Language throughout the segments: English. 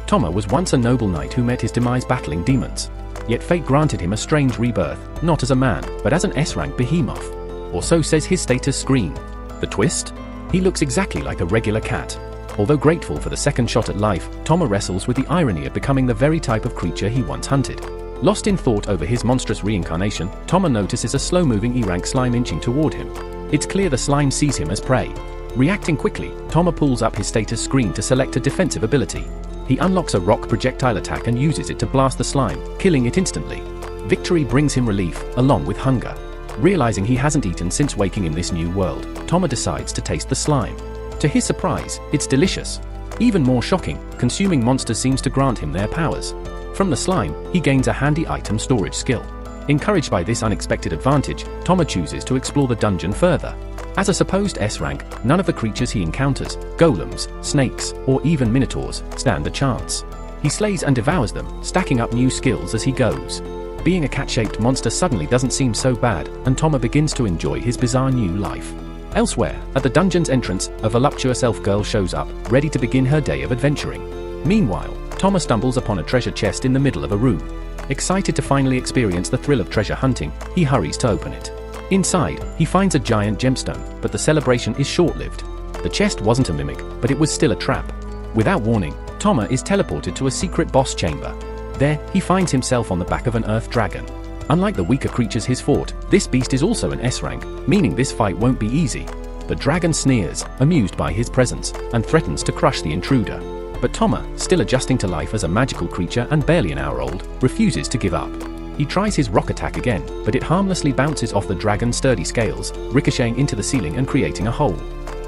Toma was once a noble knight who met his demise battling demons. Yet fate granted him a strange rebirth, not as a man, but as an S-rank behemoth. Or so says his status screen. The twist? He looks exactly like a regular cat. Although grateful for the second shot at life, Toma wrestles with the irony of becoming the very type of creature he once hunted. Lost in thought over his monstrous reincarnation, Toma notices a slow-moving E-rank slime inching toward him. It's clear the slime sees him as prey. Reacting quickly, Toma pulls up his status screen to select a defensive ability. He unlocks a rock projectile attack and uses it to blast the slime, killing it instantly. Victory brings him relief, along with hunger. Realizing he hasn't eaten since waking in this new world, Toma decides to taste the slime. To his surprise, it's delicious. Even more shocking, consuming monsters seems to grant him their powers. From the slime, he gains a handy item storage skill. Encouraged by this unexpected advantage, Toma chooses to explore the dungeon further. As a supposed S-rank, none of the creatures he encounters, golems, snakes, or even minotaurs, stand a chance. He slays and devours them, stacking up new skills as he goes. Being a cat-shaped monster suddenly doesn't seem so bad, and Toma begins to enjoy his bizarre new life. Elsewhere, at the dungeon's entrance, a voluptuous elf girl shows up, ready to begin her day of adventuring. Meanwhile, Toma stumbles upon a treasure chest in the middle of a room. Excited to finally experience the thrill of treasure hunting, he hurries to open it. Inside, he finds a giant gemstone, but the celebration is short-lived. The chest wasn't a mimic, but it was still a trap. Without warning, Toma is teleported to a secret boss chamber. There, he finds himself on the back of an earth dragon. Unlike the weaker creatures he's fought, this beast is also an S-rank, meaning this fight won't be easy. The dragon sneers, amused by his presence, and threatens to crush the intruder. But Toma, still adjusting to life as a magical creature and barely an hour old, refuses to give up. He tries his rock attack again, but it harmlessly bounces off the dragon's sturdy scales, ricocheting into the ceiling and creating a hole.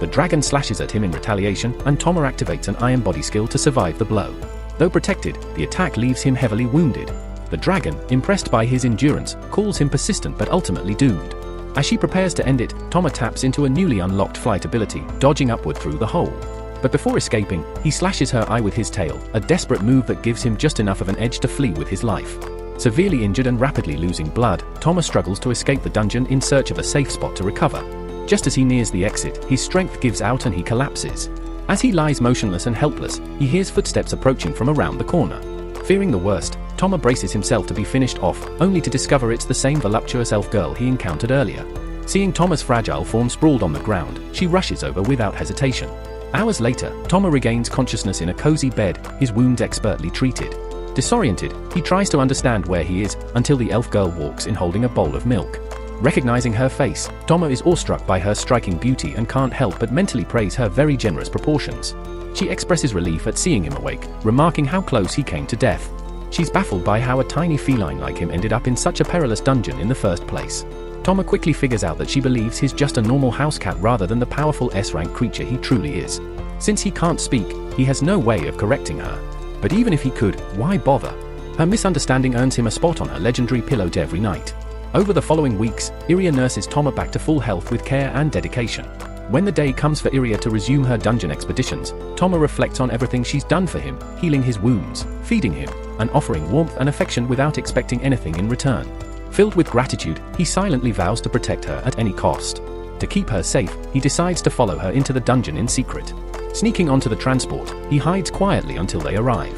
The dragon slashes at him in retaliation, and Toma activates an iron body skill to survive the blow. Though protected, the attack leaves him heavily wounded. The dragon, impressed by his endurance, calls him persistent but ultimately doomed. As she prepares to end it, Toma taps into a newly unlocked flight ability, dodging upward through the hole. But before escaping, he slashes her eye with his tail, a desperate move that gives him just enough of an edge to flee with his life. Severely injured and rapidly losing blood, Toma struggles to escape the dungeon in search of a safe spot to recover. Just as he nears the exit, his strength gives out and he collapses. As he lies motionless and helpless, he hears footsteps approaching from around the corner. Fearing the worst, Toma braces himself to be finished off, only to discover it's the same voluptuous elf girl he encountered earlier. Seeing Toma's fragile form sprawled on the ground, she rushes over without hesitation. Hours later, Toma regains consciousness in a cozy bed, his wounds expertly treated. Disoriented, he tries to understand where he is, until the elf girl walks in holding a bowl of milk. Recognizing her face, Toma is awestruck by her striking beauty and can't help but mentally praise her very generous proportions. She expresses relief at seeing him awake, remarking how close he came to death. She's baffled by how a tiny feline like him ended up in such a perilous dungeon in the first place. Toma quickly figures out that she believes he's just a normal house cat rather than the powerful S-rank creature he truly is. Since he can't speak, he has no way of correcting her. But even if he could, why bother? Her misunderstanding earns him a spot on her legendary pillow every night. Over the following weeks, Iria nurses Toma back to full health with care and dedication. When the day comes for Iria to resume her dungeon expeditions, Toma reflects on everything she's done for him, healing his wounds, feeding him, and offering warmth and affection without expecting anything in return. Filled with gratitude, he silently vows to protect her at any cost. To keep her safe, he decides to follow her into the dungeon in secret. Sneaking onto the transport, he hides quietly until they arrive.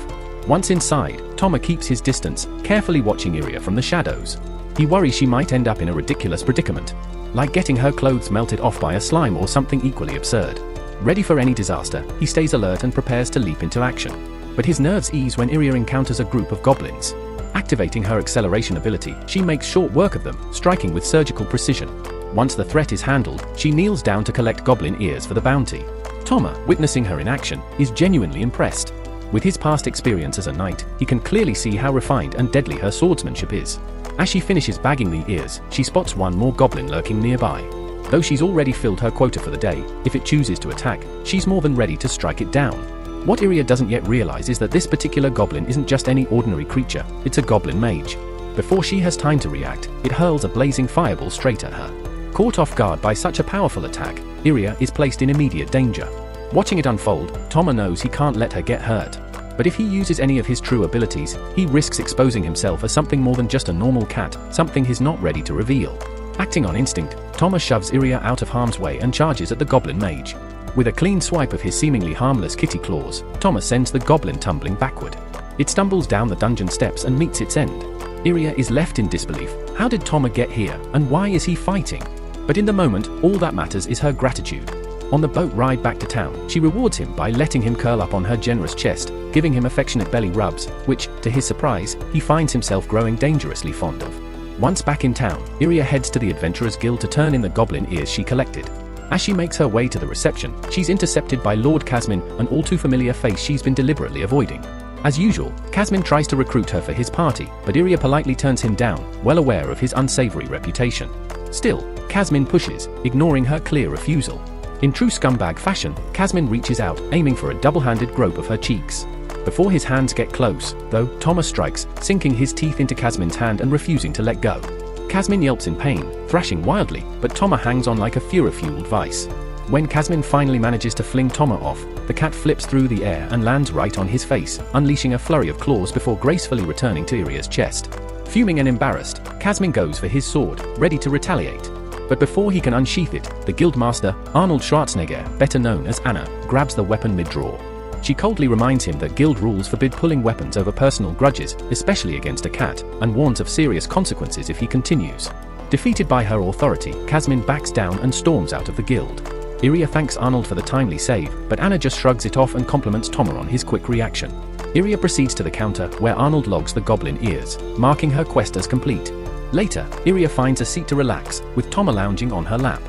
Once inside, Toma keeps his distance, carefully watching Iria from the shadows. He worries she might end up in a ridiculous predicament, like getting her clothes melted off by a slime or something equally absurd. Ready for any disaster, he stays alert and prepares to leap into action. But his nerves ease when Iria encounters a group of goblins. Activating her acceleration ability, she makes short work of them, striking with surgical precision. Once the threat is handled, she kneels down to collect goblin ears for the bounty. Toma, witnessing her in action, is genuinely impressed. With his past experience as a knight, he can clearly see how refined and deadly her swordsmanship is. As she finishes bagging the ears, she spots one more goblin lurking nearby. Though she's already filled her quota for the day, if it chooses to attack, she's more than ready to strike it down. What Iria doesn't yet realize is that this particular goblin isn't just any ordinary creature, it's a goblin mage. Before she has time to react, it hurls a blazing fireball straight at her. Caught off guard by such a powerful attack, Iria is placed in immediate danger. Watching it unfold, Toma knows he can't let her get hurt. But if he uses any of his true abilities, he risks exposing himself as something more than just a normal cat, something he's not ready to reveal. Acting on instinct, Toma shoves Iria out of harm's way and charges at the goblin mage. With a clean swipe of his seemingly harmless kitty claws, Toma sends the goblin tumbling backward. It stumbles down the dungeon steps and meets its end. Iria is left in disbelief. How did Toma get here, and why is he fighting? But in the moment, all that matters is her gratitude. On the boat ride back to town, she rewards him by letting him curl up on her generous chest, giving him affectionate belly rubs, which, to his surprise, he finds himself growing dangerously fond of. Once back in town, Iria heads to the Adventurers Guild to turn in the goblin ears she collected. As she makes her way to the reception, she's intercepted by Lord Casmin, an all-too-familiar face she's been deliberately avoiding. As usual, Casmin tries to recruit her for his party, but Iria politely turns him down, well aware of his unsavory reputation. Still, Casmin pushes, ignoring her clear refusal. In true scumbag fashion, Casmin reaches out, aiming for a double-handed grope of her cheeks. Before his hands get close, though, Toma strikes, sinking his teeth into Casmin's hand and refusing to let go. Casmin yelps in pain, thrashing wildly, but Toma hangs on like a Fuhrer-fueled vice. When Casmin finally manages to fling Toma off, the cat flips through the air and lands right on his face, unleashing a flurry of claws before gracefully returning to Iria's chest. Fuming and embarrassed, Casmin goes for his sword, ready to retaliate. But before he can unsheath it, the guildmaster, Arnold Schwarzenegger, better known as Anna, grabs the weapon mid-draw. She coldly reminds him that guild rules forbid pulling weapons over personal grudges, especially against a cat, and warns of serious consequences if he continues. Defeated by her authority, Casmin backs down and storms out of the guild. Iria thanks Arnold for the timely save, but Anna just shrugs it off and compliments Toma on his quick reaction. Iria proceeds to the counter, where Arnold logs the goblin ears, marking her quest as complete. Later, Iria finds a seat to relax, with Toma lounging on her lap.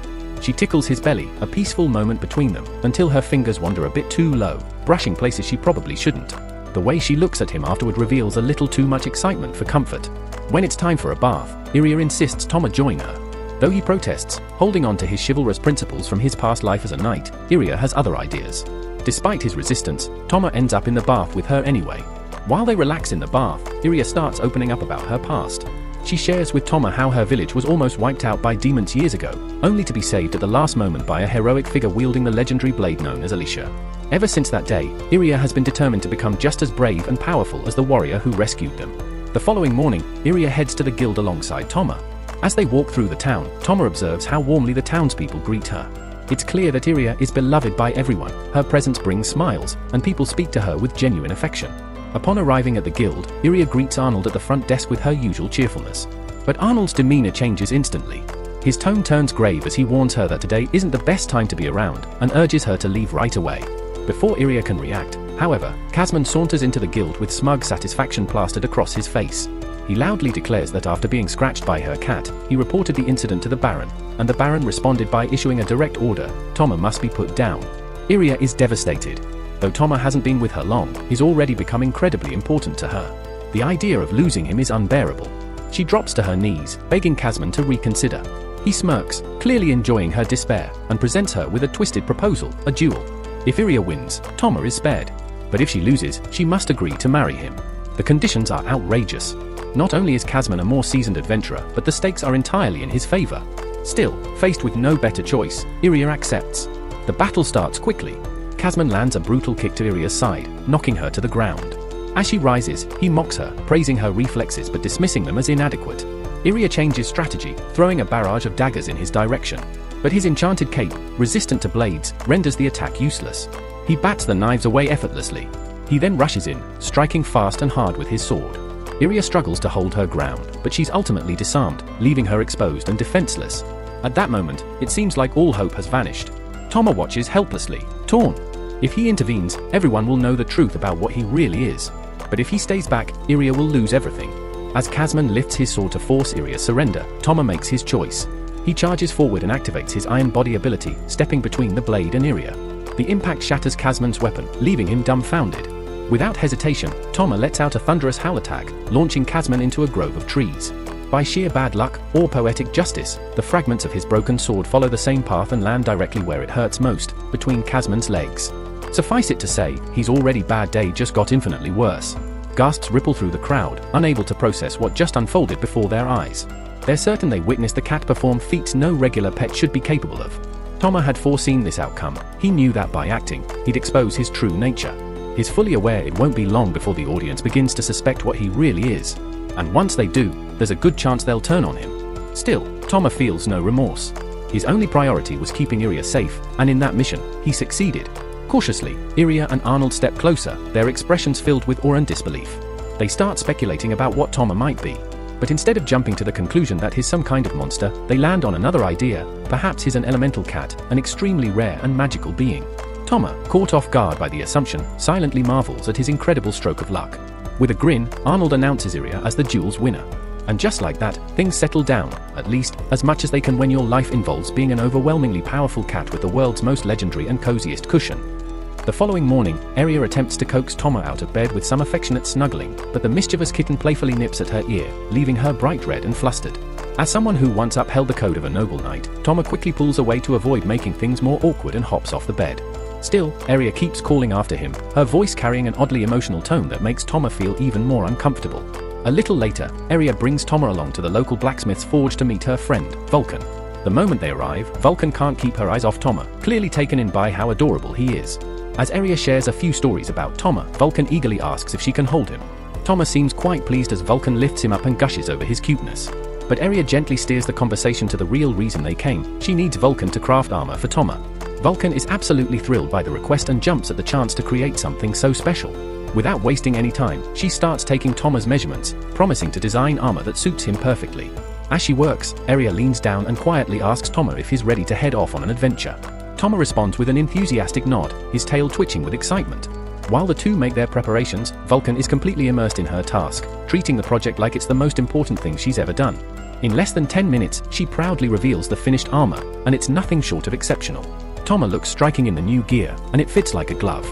She tickles his belly, a peaceful moment between them, until her fingers wander a bit too low, brushing places she probably shouldn't. The way she looks at him afterward reveals a little too much excitement for comfort. When it's time for a bath, Iria insists Toma join her. Though he protests, holding on to his chivalrous principles from his past life as a knight, Iria has other ideas. Despite his resistance, Toma ends up in the bath with her anyway. While they relax in the bath, Iria starts opening up about her past. She shares with Toma how her village was almost wiped out by demons years ago, only to be saved at the last moment by a heroic figure wielding the legendary blade known as Alicia. Ever since that day, Iria has been determined to become just as brave and powerful as the warrior who rescued them. The following morning, Iria heads to the guild alongside Toma. As they walk through the town, Toma observes how warmly the townspeople greet her. It's clear that Iria is beloved by everyone, her presence brings smiles, and people speak to her with genuine affection. Upon arriving at the guild, Iria greets Arnold at the front desk with her usual cheerfulness. But Arnold's demeanor changes instantly. His tone turns grave as he warns her that today isn't the best time to be around, and urges her to leave right away. Before Iria can react, however, Casmin saunters into the guild with smug satisfaction plastered across his face. He loudly declares that after being scratched by her cat, he reported the incident to the Baron, and the Baron responded by issuing a direct order: Toma must be put down. Iria is devastated. Though Toma hasn't been with her long, he's already become incredibly important to her. The idea of losing him is unbearable. She drops to her knees, begging Casmin to reconsider. He smirks, clearly enjoying her despair, and presents her with a twisted proposal: a duel. If Iria wins, Toma is spared. But if she loses, she must agree to marry him. The conditions are outrageous. Not only is Casmin a more seasoned adventurer, but the stakes are entirely in his favor. Still, faced with no better choice, Iria accepts. The battle starts quickly. Casmin lands a brutal kick to Iria's side, knocking her to the ground. As she rises, he mocks her, praising her reflexes but dismissing them as inadequate. Iria changes strategy, throwing a barrage of daggers in his direction. But his enchanted cape, resistant to blades, renders the attack useless. He bats the knives away effortlessly. He then rushes in, striking fast and hard with his sword. Iria struggles to hold her ground, but she's ultimately disarmed, leaving her exposed and defenseless. At that moment, it seems like all hope has vanished. Toma watches helplessly, torn. If he intervenes, everyone will know the truth about what he really is. But if he stays back, Iria will lose everything. As Casmin lifts his sword to force Iria's surrender, Toma makes his choice. He charges forward and activates his iron body ability, stepping between the blade and Iria. The impact shatters Casmin's weapon, leaving him dumbfounded. Without hesitation, Toma lets out a thunderous howl attack, launching Casmin into a grove of trees. By sheer bad luck, or poetic justice, the fragments of his broken sword follow the same path and land directly where it hurts most, between Casmin's legs. Suffice it to say, his already bad day just got infinitely worse. Gasps ripple through the crowd, unable to process what just unfolded before their eyes. They're certain they witnessed the cat perform feats no regular pet should be capable of. Toma had foreseen this outcome. He knew that by acting, he'd expose his true nature. He's fully aware it won't be long before the audience begins to suspect what he really is. And once they do, there's a good chance they'll turn on him. Still, Toma feels no remorse. His only priority was keeping Iria safe, and in that mission, he succeeded. Cautiously, Iria and Arnold step closer, their expressions filled with awe and disbelief. They start speculating about what Toma might be. But instead of jumping to the conclusion that he's some kind of monster, they land on another idea. Perhaps he's an elemental cat, an extremely rare and magical being. Toma, caught off guard by the assumption, silently marvels at his incredible stroke of luck. With a grin, Arnold announces Iria as the duel's winner. And just like that, things settle down, at least, as much as they can when your life involves being an overwhelmingly powerful cat with the world's most legendary and coziest cushion. The following morning, Iria attempts to coax Toma out of bed with some affectionate snuggling, but the mischievous kitten playfully nips at her ear, leaving her bright red and flustered. As someone who once upheld the code of a noble knight, Toma quickly pulls away to avoid making things more awkward and hops off the bed. Still, Iria keeps calling after him, her voice carrying an oddly emotional tone that makes Toma feel even more uncomfortable. A little later, Iria brings Toma along to the local blacksmith's forge to meet her friend, Vulcan. The moment they arrive, Vulcan can't keep her eyes off Toma, clearly taken in by how adorable he is. As Iria shares a few stories about Toma, Vulcan eagerly asks if she can hold him. Toma seems quite pleased as Vulcan lifts him up and gushes over his cuteness. But Iria gently steers the conversation to the real reason they came. She needs Vulcan to craft armor for Toma. Vulcan is absolutely thrilled by the request and jumps at the chance to create something so special. Without wasting any time, she starts taking Toma's measurements, promising to design armor that suits him perfectly. As she works, Iria leans down and quietly asks Toma if he's ready to head off on an adventure. Toma responds with an enthusiastic nod, his tail twitching with excitement. While the two make their preparations, Vulcan is completely immersed in her task, treating the project like it's the most important thing she's ever done. In less than 10 minutes, she proudly reveals the finished armor, and it's nothing short of exceptional. Toma looks striking in the new gear, and it fits like a glove.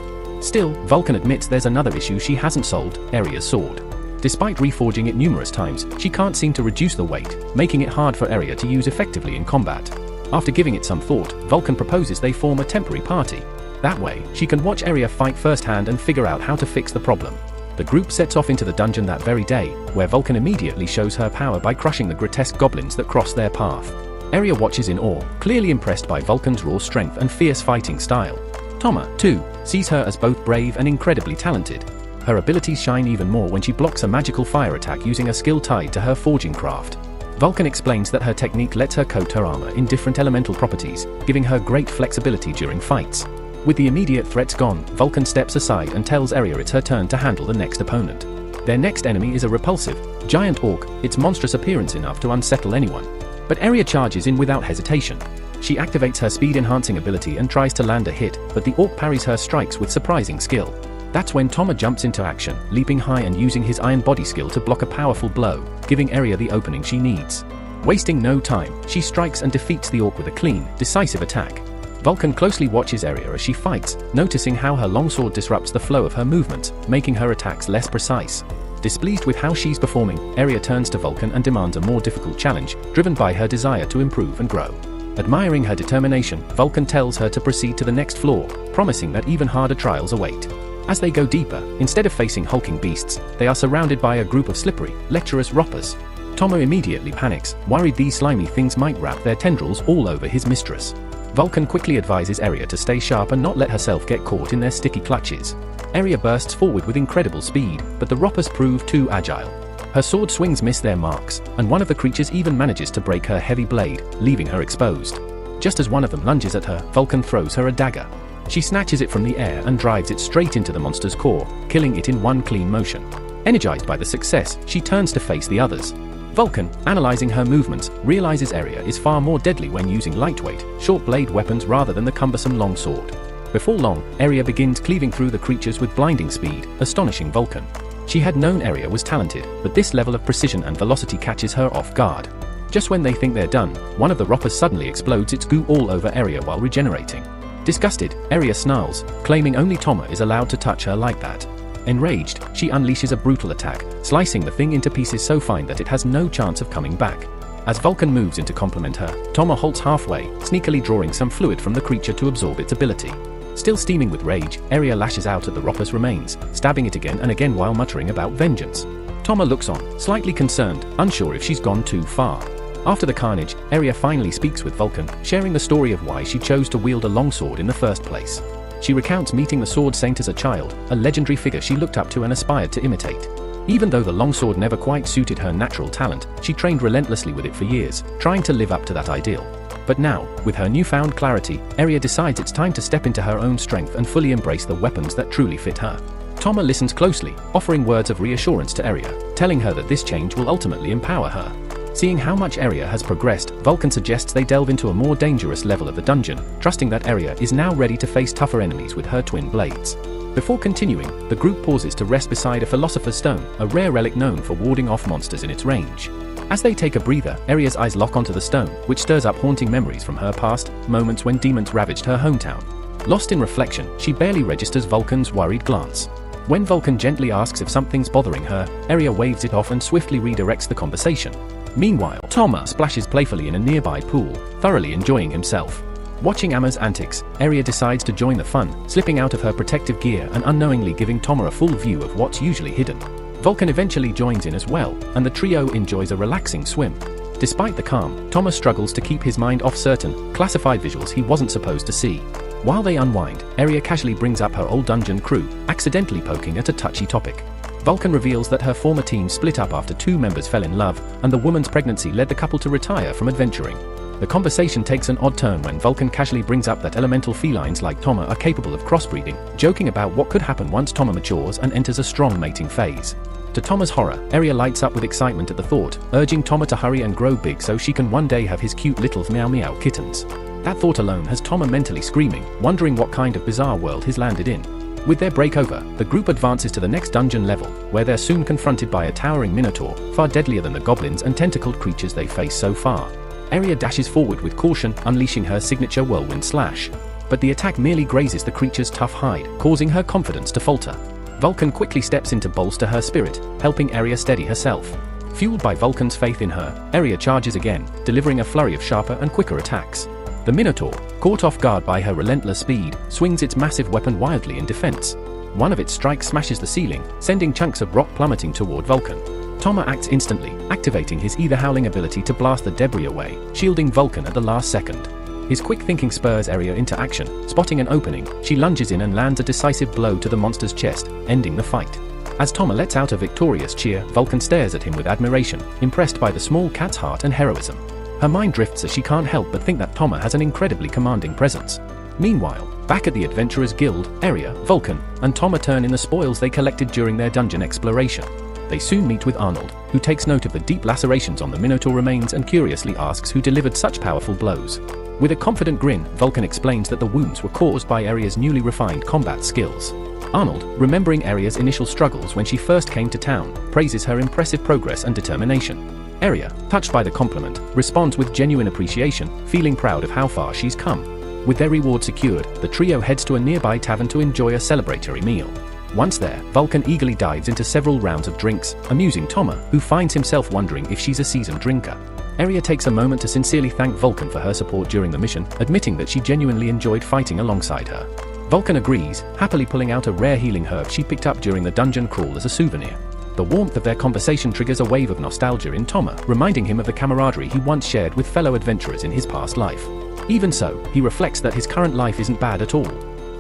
Still, Vulcan admits there's another issue she hasn't solved: Iria's sword. Despite reforging it numerous times, she can't seem to reduce the weight, making it hard for Iria to use effectively in combat. After giving it some thought, Vulcan proposes they form a temporary party. That way, she can watch Iria fight firsthand and figure out how to fix the problem. The group sets off into the dungeon that very day, where Vulcan immediately shows her power by crushing the grotesque goblins that cross their path. Iria watches in awe, clearly impressed by Vulcan's raw strength and fierce fighting style. Toma, too, sees her as both brave and incredibly talented. Her abilities shine even more when she blocks a magical fire attack using a skill tied to her forging craft. Vulcan explains that her technique lets her coat her armor in different elemental properties, giving her great flexibility during fights. With the immediate threats gone, Vulcan steps aside and tells Iria it's her turn to handle the next opponent. Their next enemy is a repulsive, giant orc, its monstrous appearance enough to unsettle anyone. But Iria charges in without hesitation. She activates her speed-enhancing ability and tries to land a hit, but the orc parries her strikes with surprising skill. That's when Toma jumps into action, leaping high and using his iron body skill to block a powerful blow, giving Iria the opening she needs. Wasting no time, she strikes and defeats the orc with a clean, decisive attack. Vulcan closely watches Iria as she fights, noticing how her longsword disrupts the flow of her movements, making her attacks less precise. Displeased with how she's performing, Iria turns to Vulcan and demands a more difficult challenge, driven by her desire to improve and grow. Admiring her determination, Vulcan tells her to proceed to the next floor, promising that even harder trials await. As they go deeper, instead of facing hulking beasts, they are surrounded by a group of slippery, lecherous roppers. Toma immediately panics, worried these slimy things might wrap their tendrils all over his mistress. Vulcan quickly advises Iria to stay sharp and not let herself get caught in their sticky clutches. Iria bursts forward with incredible speed, but the roppers prove too agile. Her sword swings miss their marks, and one of the creatures even manages to break her heavy blade, leaving her exposed. Just as one of them lunges at her, Vulcan throws her a dagger. She snatches it from the air and drives it straight into the monster's core, killing it in one clean motion. Energized by the success, she turns to face the others. Vulcan, analyzing her movements, realizes Iria is far more deadly when using lightweight, short-blade weapons rather than the cumbersome long sword. Before long, Iria begins cleaving through the creatures with blinding speed, astonishing Vulcan. She had known Iria was talented, but this level of precision and velocity catches her off guard. Just when they think they're done, one of the roppers suddenly explodes its goo all over Iria while regenerating. Disgusted, Iria snarls, claiming only Toma is allowed to touch her like that. Enraged, she unleashes a brutal attack, slicing the thing into pieces so fine that it has no chance of coming back. As Vulcan moves in to compliment her, Toma halts halfway, sneakily drawing some fluid from the creature to absorb its ability. Still steaming with rage, Iria lashes out at the ropper's remains, stabbing it again and again while muttering about vengeance. Toma looks on, slightly concerned, unsure if she's gone too far. After the carnage, Iria finally speaks with Vulcan, sharing the story of why she chose to wield a longsword in the first place. She recounts meeting the Sword Saint as a child, a legendary figure she looked up to and aspired to imitate. Even though the longsword never quite suited her natural talent, she trained relentlessly with it for years, trying to live up to that ideal. But now, with her newfound clarity, Aria decides it's time to step into her own strength and fully embrace the weapons that truly fit her. Toma listens closely, offering words of reassurance to Aria, telling her that this change will ultimately empower her. Seeing how much Aria has progressed, Vulcan suggests they delve into a more dangerous level of the dungeon, trusting that Aria is now ready to face tougher enemies with her twin blades. Before continuing, the group pauses to rest beside a philosopher's stone, a rare relic known for warding off monsters in its range. As they take a breather, Aria's eyes lock onto the stone, which stirs up haunting memories from her past, moments when demons ravaged her hometown. Lost in reflection, she barely registers Vulcan's worried glance. When Vulcan gently asks if something's bothering her, Aria waves it off and swiftly redirects the conversation. Meanwhile, Toma splashes playfully in a nearby pool, thoroughly enjoying himself. Watching Amma's antics, Aria decides to join the fun, slipping out of her protective gear and unknowingly giving Toma a full view of what's usually hidden. Vulcan eventually joins in as well, and the trio enjoys a relaxing swim. Despite the calm, Toma struggles to keep his mind off certain, classified visuals he wasn't supposed to see. While they unwind, Aria casually brings up her old dungeon crew, accidentally poking at a touchy topic. Vulcan reveals that her former team split up after 2 members fell in love, and the woman's pregnancy led the couple to retire from adventuring. The conversation takes an odd turn when Vulcan casually brings up that elemental felines like Toma are capable of crossbreeding, joking about what could happen once Toma matures and enters a strong mating phase. To Toma's horror, Aria lights up with excitement at the thought, urging Toma to hurry and grow big so she can one day have his cute little meow meow kittens. That thought alone has Toma mentally screaming, wondering what kind of bizarre world he's landed in. With their breakover, the group advances to the next dungeon level, where they're soon confronted by a towering minotaur, far deadlier than the goblins and tentacled creatures they face so far. Aria dashes forward with caution, unleashing her signature whirlwind slash. But the attack merely grazes the creature's tough hide, causing her confidence to falter. Vulcan quickly steps in to bolster her spirit, helping Aria steady herself. Fueled by Vulcan's faith in her, Aria charges again, delivering a flurry of sharper and quicker attacks. The Minotaur, caught off guard by her relentless speed, swings its massive weapon wildly in defense. One of its strikes smashes the ceiling, sending chunks of rock plummeting toward Vulcan. Toma acts instantly, activating his Ether Howling ability to blast the debris away, shielding Vulcan at the last second. His quick thinking spurs Aria into action. Spotting an opening, she lunges in and lands a decisive blow to the monster's chest, ending the fight. As Toma lets out a victorious cheer, Vulcan stares at him with admiration, impressed by the small cat's heart and heroism. Her mind drifts as she can't help but think that Toma has an incredibly commanding presence. Meanwhile, back at the Adventurers Guild, Aria, Vulcan, and Toma turn in the spoils they collected during their dungeon exploration. They soon meet with Arnold, who takes note of the deep lacerations on the Minotaur remains and curiously asks who delivered such powerful blows. With a confident grin, Vulcan explains that the wounds were caused by Aria's newly refined combat skills. Arnold, remembering Aria's initial struggles when she first came to town, praises her impressive progress and determination. Aria, touched by the compliment, responds with genuine appreciation, feeling proud of how far she's come. With their reward secured, the trio heads to a nearby tavern to enjoy a celebratory meal. Once there, Vulcan eagerly dives into several rounds of drinks, amusing Toma, who finds himself wondering if she's a seasoned drinker. Aria takes a moment to sincerely thank Vulcan for her support during the mission, admitting that she genuinely enjoyed fighting alongside her. Vulcan agrees, happily pulling out a rare healing herb she picked up during the dungeon crawl as a souvenir. The warmth of their conversation triggers a wave of nostalgia in Toma, reminding him of the camaraderie he once shared with fellow adventurers in his past life. Even so, he reflects that his current life isn't bad at all.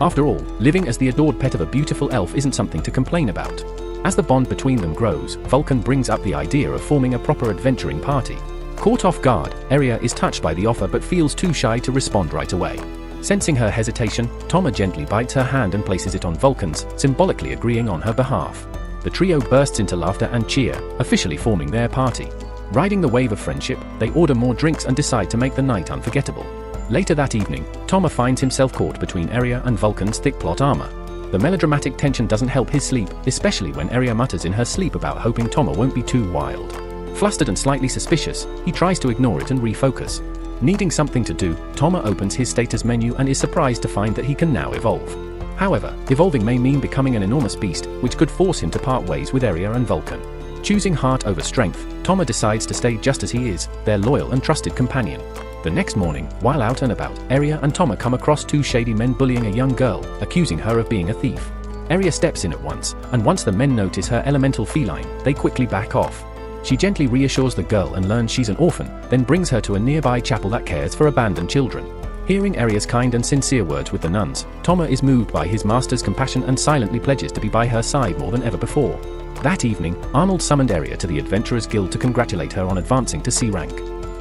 After all, living as the adored pet of a beautiful elf isn't something to complain about. As the bond between them grows, Vulcan brings up the idea of forming a proper adventuring party. Caught off guard, Aria is touched by the offer but feels too shy to respond right away. Sensing her hesitation, Toma gently bites her hand and places it on Vulcan's, symbolically agreeing on her behalf. The trio bursts into laughter and cheer, officially forming their party. Riding the wave of friendship, they order more drinks and decide to make the night unforgettable. Later that evening, Toma finds himself caught between Aria and Vulcan's thick plot armor. The melodramatic tension doesn't help his sleep, especially when Aria mutters in her sleep about hoping Toma won't be too wild. Flustered and slightly suspicious, he tries to ignore it and refocus. Needing something to do, Toma opens his status menu and is surprised to find that he can now evolve. However, evolving may mean becoming an enormous beast, which could force him to part ways with Aria and Vulcan. Choosing heart over strength, Toma decides to stay just as he is, their loyal and trusted companion. The next morning, while out and about, Aria and Toma come across 2 shady men bullying a young girl, accusing her of being a thief. Aria steps in at once, and once the men notice her elemental feline, they quickly back off. She gently reassures the girl and learns she's an orphan, then brings her to a nearby chapel that cares for abandoned children. Hearing Aria's kind and sincere words with the nuns, Toma is moved by his master's compassion and silently pledges to be by her side more than ever before. That evening, Arnold summoned Aria to the Adventurers Guild to congratulate her on advancing to C rank.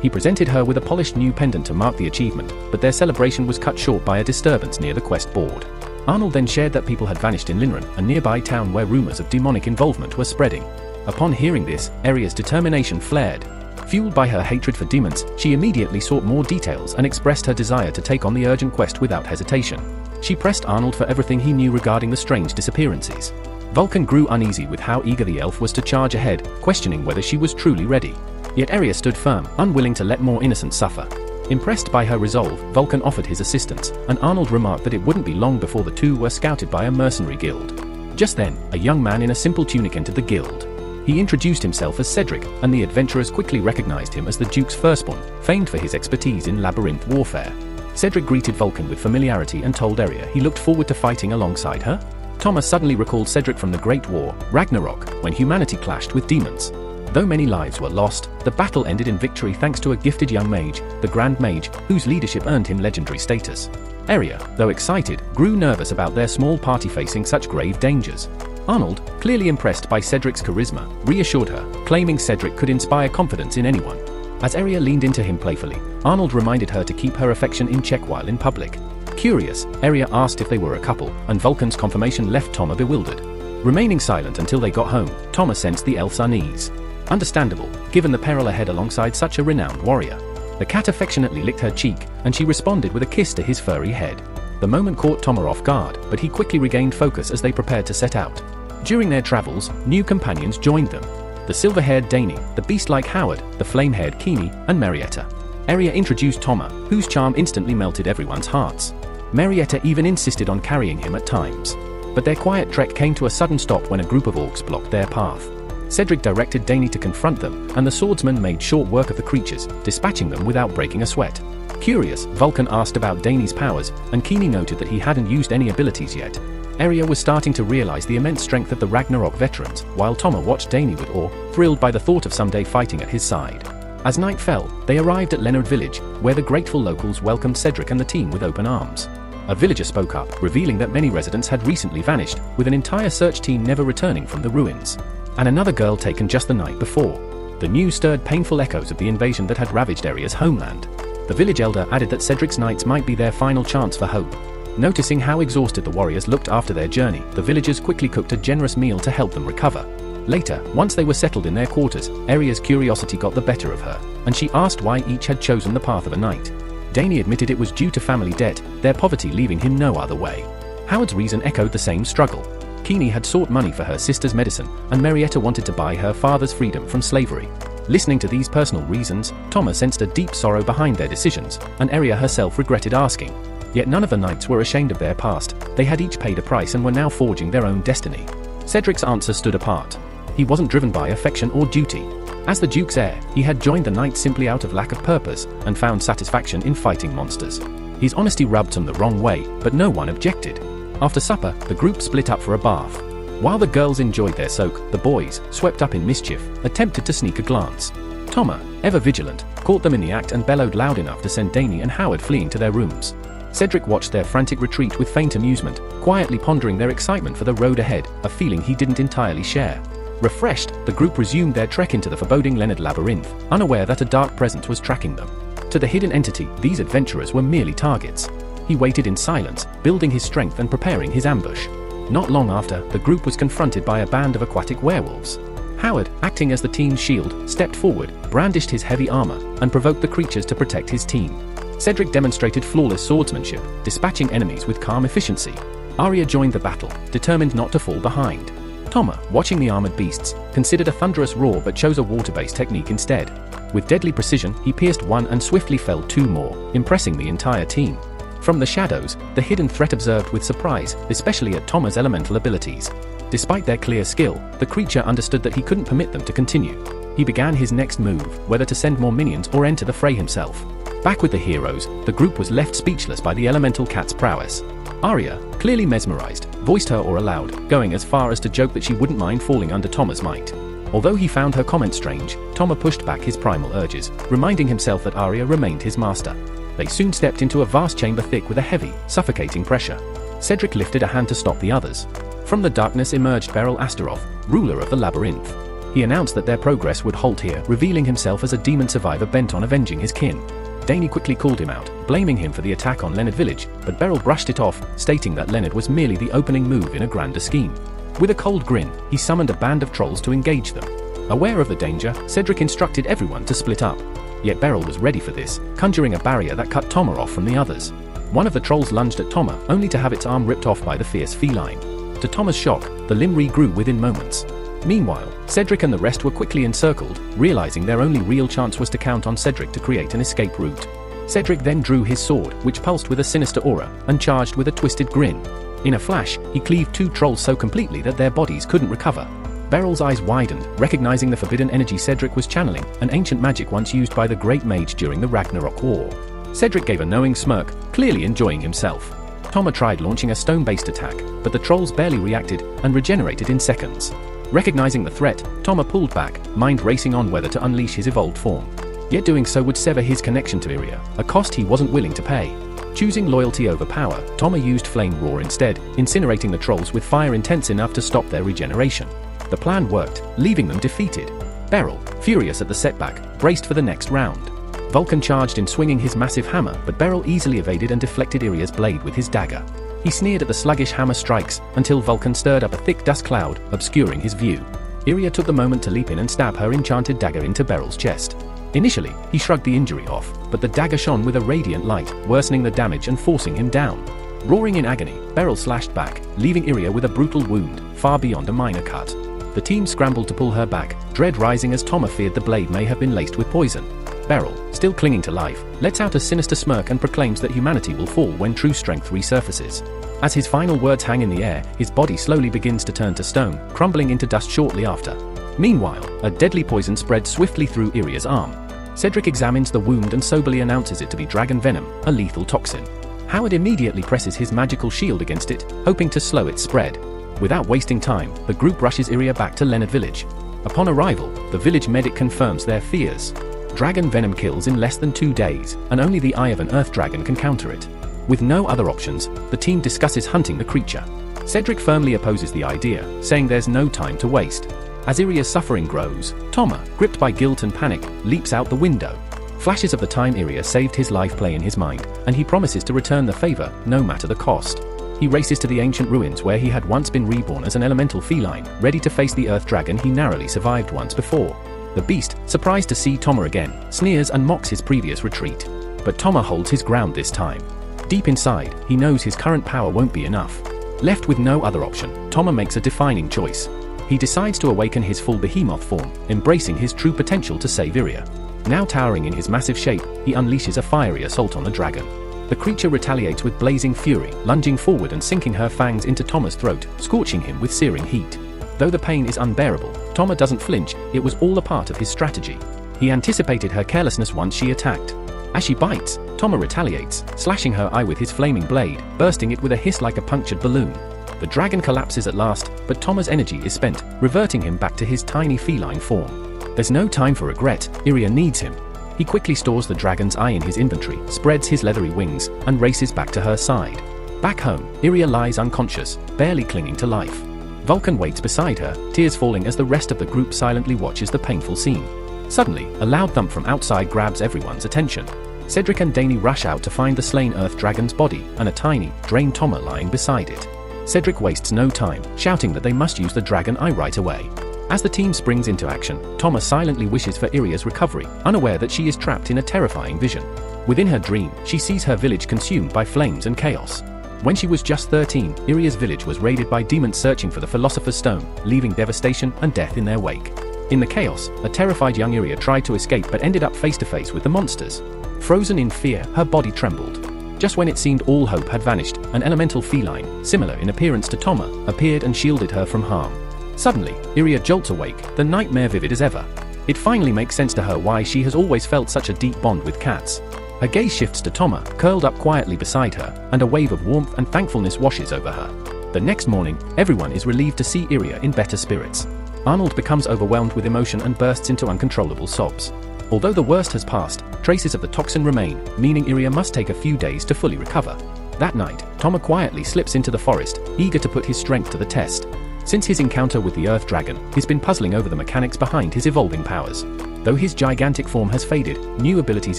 He presented her with a polished new pendant to mark the achievement, but their celebration was cut short by a disturbance near the quest board. Arnold then shared that people had vanished in Linren, a nearby town where rumors of demonic involvement were spreading. Upon hearing this, Aria's determination flared. Fueled by her hatred for demons, she immediately sought more details and expressed her desire to take on the urgent quest without hesitation. She pressed Arnold for everything he knew regarding the strange disappearances. Vulcan grew uneasy with how eager the elf was to charge ahead, questioning whether she was truly ready. Yet Aria stood firm, unwilling to let more innocents suffer. Impressed by her resolve, Vulcan offered his assistance, and Arnold remarked that it wouldn't be long before the two were scouted by a mercenary guild. Just then, a young man in a simple tunic entered the guild. He introduced himself as Cedric, and the adventurers quickly recognized him as the Duke's firstborn, famed for his expertise in labyrinth warfare. Cedric greeted Vulcan with familiarity and told Aria he looked forward to fighting alongside her. Thomas suddenly recalled Cedric from the Great War, Ragnarok, when humanity clashed with demons. Though many lives were lost, the battle ended in victory thanks to a gifted young mage, the Grand Mage, whose leadership earned him legendary status. Aria, though excited, grew nervous about their small party facing such grave dangers. Arnold, clearly impressed by Cedric's charisma, reassured her, claiming Cedric could inspire confidence in anyone. As Aria leaned into him playfully, Arnold reminded her to keep her affection in check while in public. Curious, Aria asked if they were a couple, and Vulcan's confirmation left Toma bewildered. Remaining silent until they got home, Toma sensed the elf's unease. Understandable, given the peril ahead alongside such a renowned warrior. The cat affectionately licked her cheek, and she responded with a kiss to his furry head. The moment caught Toma off guard, but he quickly regained focus as they prepared to set out. During their travels, new companions joined them. The silver-haired Dany, the beast-like Howard, the flame-haired Keeney, and Marietta. Aria introduced Toma, whose charm instantly melted everyone's hearts. Marietta even insisted on carrying him at times. But their quiet trek came to a sudden stop when a group of orcs blocked their path. Cedric directed Dany to confront them, and the swordsman made short work of the creatures, dispatching them without breaking a sweat. Curious, Vulcan asked about Dany's powers, and Keeney noted that he hadn't used any abilities yet. Aria was starting to realize the immense strength of the Ragnarok veterans, while Toma watched Dany with awe, thrilled by the thought of someday fighting at his side. As night fell, they arrived at Leonard village, where the grateful locals welcomed Cedric and the team with open arms. A villager spoke up, revealing that many residents had recently vanished, with an entire search team never returning from the ruins. And another girl taken just the night before. The news stirred painful echoes of the invasion that had ravaged Aria's homeland. The village elder added that Cedric's knights might be their final chance for hope. Noticing how exhausted the warriors looked after their journey, the villagers quickly cooked a generous meal to help them recover. Later, once they were settled in their quarters, Aria's curiosity got the better of her, and she asked why each had chosen the path of a knight. Dany admitted it was due to family debt, their poverty leaving him no other way. Howard's reason echoed the same struggle. Keeney had sought money for her sister's medicine, and Marietta wanted to buy her father's freedom from slavery. Listening to these personal reasons, Toma sensed a deep sorrow behind their decisions, and Aria herself regretted asking. Yet none of the knights were ashamed of their past, they had each paid a price and were now forging their own destiny. Cedric's answer stood apart. He wasn't driven by affection or duty. As the Duke's heir, he had joined the knights simply out of lack of purpose, and found satisfaction in fighting monsters. His honesty rubbed some the wrong way, but no one objected. After supper, the group split up for a bath. While the girls enjoyed their soak, the boys, swept up in mischief, attempted to sneak a glance. Toma, ever vigilant, caught them in the act and bellowed loud enough to send Dany and Howard fleeing to their rooms. Cedric watched their frantic retreat with faint amusement, quietly pondering their excitement for the road ahead, a feeling he didn't entirely share. Refreshed, the group resumed their trek into the foreboding Leonard labyrinth, unaware that a dark presence was tracking them. To the hidden entity, these adventurers were merely targets. He waited in silence, building his strength and preparing his ambush. Not long after, the group was confronted by a band of aquatic werewolves. Howard, acting as the team's shield, stepped forward, brandished his heavy armor, and provoked the creatures to protect his team. Cedric demonstrated flawless swordsmanship, dispatching enemies with calm efficiency. Aria joined the battle, determined not to fall behind. Toma, watching the armored beasts, considered a thunderous roar but chose a water-based technique instead. With deadly precision, he pierced one and swiftly felled two more, impressing the entire team. From the shadows, the hidden threat observed with surprise, especially at Toma's elemental abilities. Despite their clear skill, the creature understood that he couldn't permit them to continue. He began his next move, whether to send more minions or enter the fray himself. Back with the heroes, the group was left speechless by the elemental cat's prowess. Aria, clearly mesmerized, voiced her aura aloud, going as far as to joke that she wouldn't mind falling under Toma's might. Although he found her comment strange, Toma pushed back his primal urges, reminding himself that Aria remained his master. They soon stepped into a vast chamber thick with a heavy, suffocating pressure. Cedric lifted a hand to stop the others. From the darkness emerged Beryl Astaroth, ruler of the labyrinth. He announced that their progress would halt here, revealing himself as a demon survivor bent on avenging his kin. Danny quickly called him out, blaming him for the attack on Leonard Village, but Beryl brushed it off, stating that Leonard was merely the opening move in a grander scheme. With a cold grin, he summoned a band of trolls to engage them. Aware of the danger, Cedric instructed everyone to split up. Yet Beryl was ready for this, conjuring a barrier that cut Toma off from the others. One of the trolls lunged at Toma, only to have its arm ripped off by the fierce feline. To Toma's shock, the limb regrew within moments. Meanwhile, Cedric and the rest were quickly encircled, realizing their only real chance was to count on Cedric to create an escape route. Cedric then drew his sword, which pulsed with a sinister aura, and charged with a twisted grin. In a flash, he cleaved two trolls so completely that their bodies couldn't recover. Beryl's eyes widened, recognizing the forbidden energy Cedric was channeling, an ancient magic once used by the Great Mage during the Ragnarok War. Cedric gave a knowing smirk, clearly enjoying himself. Toma tried launching a stone-based attack, but the trolls barely reacted and regenerated in seconds. Recognizing the threat, Toma pulled back, mind racing on whether to unleash his evolved form. Yet doing so would sever his connection to Iria, a cost he wasn't willing to pay. Choosing loyalty over power, Toma used Flame Roar instead, incinerating the trolls with fire intense enough to stop their regeneration. The plan worked, leaving them defeated. Beryl, furious at the setback, braced for the next round. Vulcan charged in swinging his massive hammer, but Beryl easily evaded and deflected Iria's blade with his dagger. He sneered at the sluggish hammer strikes, until Vulcan stirred up a thick dust cloud, obscuring his view. Iria took the moment to leap in and stab her enchanted dagger into Beryl's chest. Initially, he shrugged the injury off, but the dagger shone with a radiant light, worsening the damage and forcing him down. Roaring in agony, Beryl slashed back, leaving Iria with a brutal wound, far beyond a minor cut. The team scrambled to pull her back, dread rising as Toma feared the blade may have been laced with poison. Beryl, still clinging to life, lets out a sinister smirk and proclaims that humanity will fall when true strength resurfaces. As his final words hang in the air, his body slowly begins to turn to stone, crumbling into dust shortly after. Meanwhile, a deadly poison spreads swiftly through Iria's arm. Cedric examines the wound and soberly announces it to be dragon venom, a lethal toxin. Howard immediately presses his magical shield against it, hoping to slow its spread. Without wasting time, the group rushes Iria back to Leonard Village. Upon arrival, the village medic confirms their fears. Dragon venom kills in less than 2 days, and only the eye of an earth dragon can counter it. With no other options, the team discusses hunting the creature. Cedric firmly opposes the idea, saying there's no time to waste. As Iria's suffering grows, Toma, gripped by guilt and panic, leaps out the window. Flashes of the time Iria saved his life play in his mind, and he promises to return the favor, no matter the cost. He races to the ancient ruins where he had once been reborn as an elemental feline, ready to face the earth dragon he narrowly survived once before. The beast, surprised to see Toma again, sneers and mocks his previous retreat. But Toma holds his ground this time. Deep inside, he knows his current power won't be enough. Left with no other option, Toma makes a defining choice. He decides to awaken his full behemoth form, embracing his true potential to save Iria. Now towering in his massive shape, he unleashes a fiery assault on the dragon. The creature retaliates with blazing fury, lunging forward and sinking her fangs into Toma's throat, scorching him with searing heat. Though the pain is unbearable, Toma doesn't flinch, it was all a part of his strategy. He anticipated her carelessness once she attacked. As she bites, Toma retaliates, slashing her eye with his flaming blade, bursting it with a hiss like a punctured balloon. The dragon collapses at last, but Toma's energy is spent, reverting him back to his tiny feline form. There's no time for regret, Iria needs him. He quickly stores the dragon's eye in his inventory, spreads his leathery wings, and races back to her side. Back home, Iria lies unconscious, barely clinging to life. Vulcan waits beside her, tears falling as the rest of the group silently watches the painful scene. Suddenly, a loud thump from outside grabs everyone's attention. Cedric and Danny rush out to find the slain earth dragon's body, and a tiny, drained Toma lying beside it. Cedric wastes no time, shouting that they must use the dragon eye right away. As the team springs into action, Toma silently wishes for Iria's recovery, unaware that she is trapped in a terrifying vision. Within her dream, she sees her village consumed by flames and chaos. When she was just 13, Iria's village was raided by demons searching for the Philosopher's Stone, leaving devastation and death in their wake. In the chaos, a terrified young Iria tried to escape but ended up face to face with the monsters. Frozen in fear, her body trembled. Just when it seemed all hope had vanished, an elemental feline, similar in appearance to Toma, appeared and shielded her from harm. Suddenly, Iria jolts awake, the nightmare vivid as ever. It finally makes sense to her why she has always felt such a deep bond with cats. Her gaze shifts to Toma, curled up quietly beside her, and a wave of warmth and thankfulness washes over her. The next morning, everyone is relieved to see Iria in better spirits. Arnold becomes overwhelmed with emotion and bursts into uncontrollable sobs. Although the worst has passed, traces of the toxin remain, meaning Iria must take a few days to fully recover. That night, Toma quietly slips into the forest, eager to put his strength to the test. Since his encounter with the Earth Dragon, he's been puzzling over the mechanics behind his evolving powers. Though his gigantic form has faded, new abilities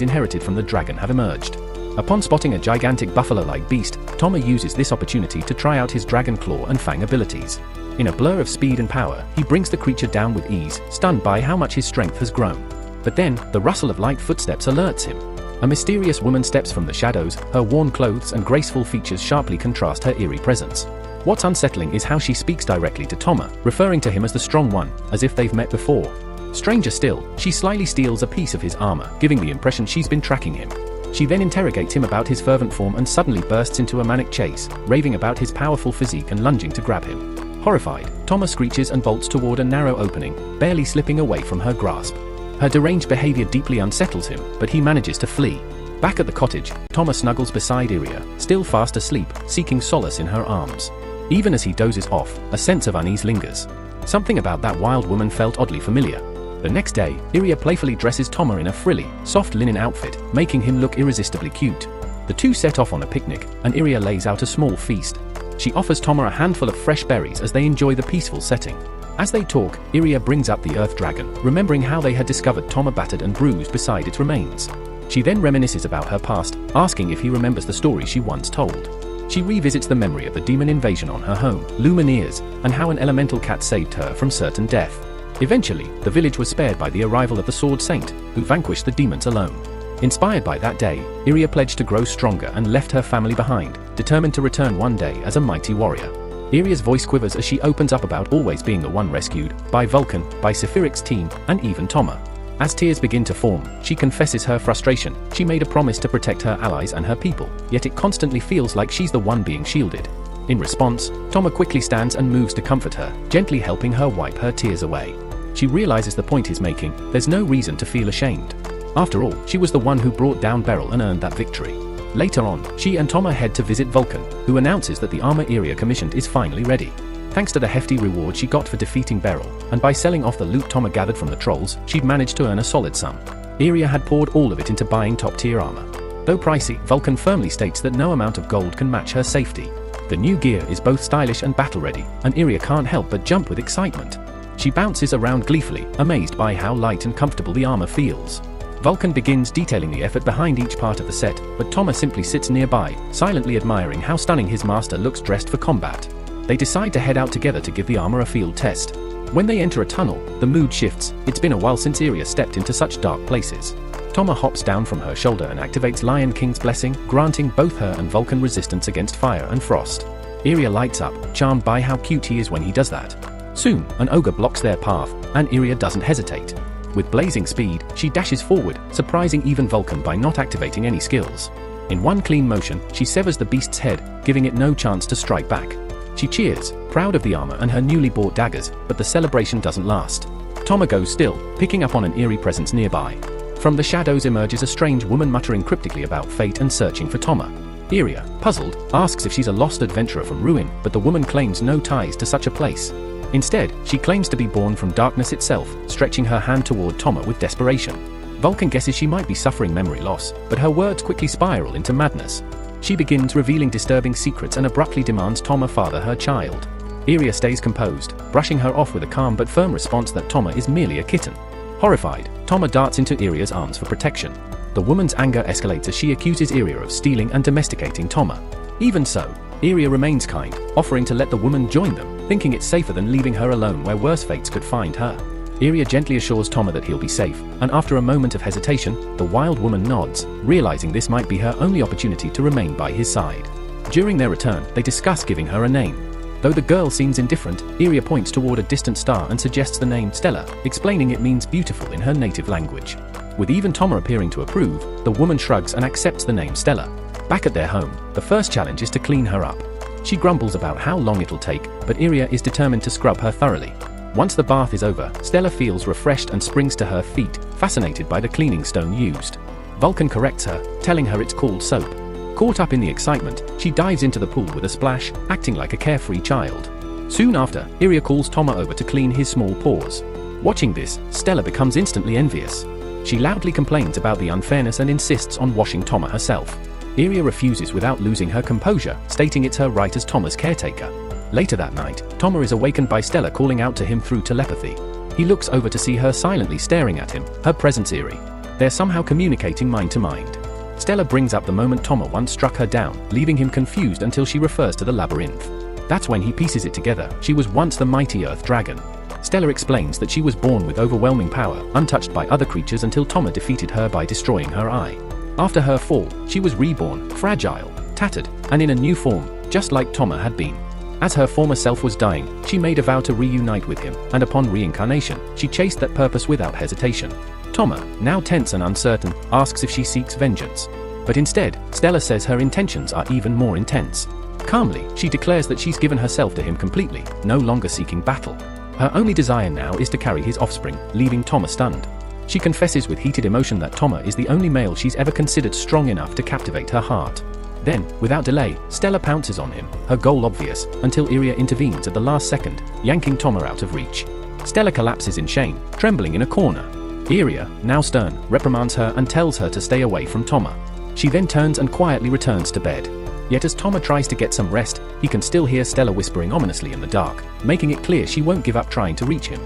inherited from the dragon have emerged. Upon spotting a gigantic buffalo-like beast, Toma uses this opportunity to try out his dragon claw and fang abilities. In a blur of speed and power, he brings the creature down with ease, stunned by how much his strength has grown. But then, the rustle of light footsteps alerts him. A mysterious woman steps from the shadows, her worn clothes and graceful features sharply contrast her eerie presence. What's unsettling is how she speaks directly to Toma, referring to him as the strong one, as if they've met before. Stranger still, she slyly steals a piece of his armor, giving the impression she's been tracking him. She then interrogates him about his fervent form and suddenly bursts into a manic chase, raving about his powerful physique and lunging to grab him. Horrified, Toma screeches and bolts toward a narrow opening, barely slipping away from her grasp. Her deranged behavior deeply unsettles him, but he manages to flee. Back at the cottage, Toma snuggles beside Iria, still fast asleep, seeking solace in her arms. Even as he dozes off, a sense of unease lingers. Something about that wild woman felt oddly familiar. The next day, Iria playfully dresses Toma in a frilly, soft linen outfit, making him look irresistibly cute. The two set off on a picnic, and Iria lays out a small feast. She offers Toma a handful of fresh berries as they enjoy the peaceful setting. As they talk, Iria brings up the Earth Dragon, remembering how they had discovered Toma battered and bruised beside its remains. She then reminisces about her past, asking if he remembers the story she once told. She revisits the memory of the demon invasion on her home, Lumineers, and how an elemental cat saved her from certain death. Eventually, the village was spared by the arrival of the Sword Saint, who vanquished the demons alone. Inspired by that day, Iria pledged to grow stronger and left her family behind, determined to return one day as a mighty warrior. Iria's voice quivers as she opens up about always being the one rescued, by Vulcan, by Sephiroth's team, and even Toma. As tears begin to form, she confesses her frustration. She made a promise to protect her allies and her people, yet it constantly feels like she's the one being shielded. In response, Toma quickly stands and moves to comfort her, gently helping her wipe her tears away. She realizes the point he's making, there's no reason to feel ashamed. After all, she was the one who brought down Beryl and earned that victory. Later on, she and Toma head to visit Vulcan, who announces that the armor Iria commissioned is finally ready. Thanks to the hefty reward she got for defeating Beryl, and by selling off the loot Toma gathered from the trolls, she'd managed to earn a solid sum. Iria had poured all of it into buying top-tier armor. Though pricey, Vulcan firmly states that no amount of gold can match her safety. The new gear is both stylish and battle-ready, and Iria can't help but jump with excitement. She bounces around gleefully, amazed by how light and comfortable the armor feels. Vulcan begins detailing the effort behind each part of the set, but Toma simply sits nearby, silently admiring how stunning his master looks dressed for combat. They decide to head out together to give the armor a field test. When they enter a tunnel, the mood shifts. It's been a while since Iria stepped into such dark places. Toma hops down from her shoulder and activates Lion King's blessing, granting both her and Vulcan resistance against fire and frost. Iria lights up, charmed by how cute he is when he does that. Soon, an ogre blocks their path, and Iria doesn't hesitate. With blazing speed, she dashes forward, surprising even Vulcan by not activating any skills. In one clean motion, she severs the beast's head, giving it no chance to strike back. She cheers, proud of the armor and her newly bought daggers, but the celebration doesn't last. Toma goes still, picking up on an eerie presence nearby. From the shadows emerges a strange woman muttering cryptically about fate and searching for Toma. Iria, puzzled, asks if she's a lost adventurer from ruin, but the woman claims no ties to such a place. Instead, she claims to be born from darkness itself, stretching her hand toward Toma with desperation. Vulcan guesses she might be suffering memory loss, but her words quickly spiral into madness. She begins revealing disturbing secrets and abruptly demands Toma father her child. Iria stays composed, brushing her off with a calm but firm response that Toma is merely a kitten. Horrified, Toma darts into Iria's arms for protection. The woman's anger escalates as she accuses Iria of stealing and domesticating Toma. Even so, Iria remains kind, offering to let the woman join them, thinking it's safer than leaving her alone where worse fates could find her. Iria gently assures Toma that he'll be safe, and after a moment of hesitation, the wild woman nods, realizing this might be her only opportunity to remain by his side. During their return, they discuss giving her a name. Though the girl seems indifferent, Iria points toward a distant star and suggests the name Stella, explaining it means beautiful in her native language. With even Toma appearing to approve, the woman shrugs and accepts the name Stella. Back at their home, the first challenge is to clean her up. She grumbles about how long it'll take, but Iria is determined to scrub her thoroughly. Once the bath is over, Stella feels refreshed and springs to her feet, fascinated by the cleaning stone used. Vulcan corrects her, telling her it's called soap. Caught up in the excitement, she dives into the pool with a splash, acting like a carefree child. Soon after, Iria calls Toma over to clean his small paws. Watching this, Stella becomes instantly envious. She loudly complains about the unfairness and insists on washing Toma herself. Iria refuses without losing her composure, stating it's her right as Toma's caretaker. Later that night, Toma is awakened by Stella calling out to him through telepathy. He looks over to see her silently staring at him, her presence eerie. They're somehow communicating mind to mind. Stella brings up the moment Toma once struck her down, leaving him confused until she refers to the labyrinth. That's when he pieces it together. She was once the mighty earth dragon. Stella explains that she was born with overwhelming power, untouched by other creatures until Toma defeated her by destroying her eye. After her fall, she was reborn, fragile, tattered, and in a new form, just like Toma had been. As her former self was dying, she made a vow to reunite with him, and upon reincarnation, she chased that purpose without hesitation. Toma, now tense and uncertain, asks if she seeks vengeance. But instead, Stella says her intentions are even more intense. Calmly, she declares that she's given herself to him completely, no longer seeking battle. Her only desire now is to carry his offspring, leaving Toma stunned. She confesses with heated emotion that Toma is the only male she's ever considered strong enough to captivate her heart. Then, without delay, Stella pounces on him, her goal obvious, until Iria intervenes at the last second, yanking Toma out of reach. Stella collapses in shame, trembling in a corner. Iria, now stern, reprimands her and tells her to stay away from Toma. She then turns and quietly returns to bed. Yet as Toma tries to get some rest, he can still hear Stella whispering ominously in the dark, making it clear she won't give up trying to reach him.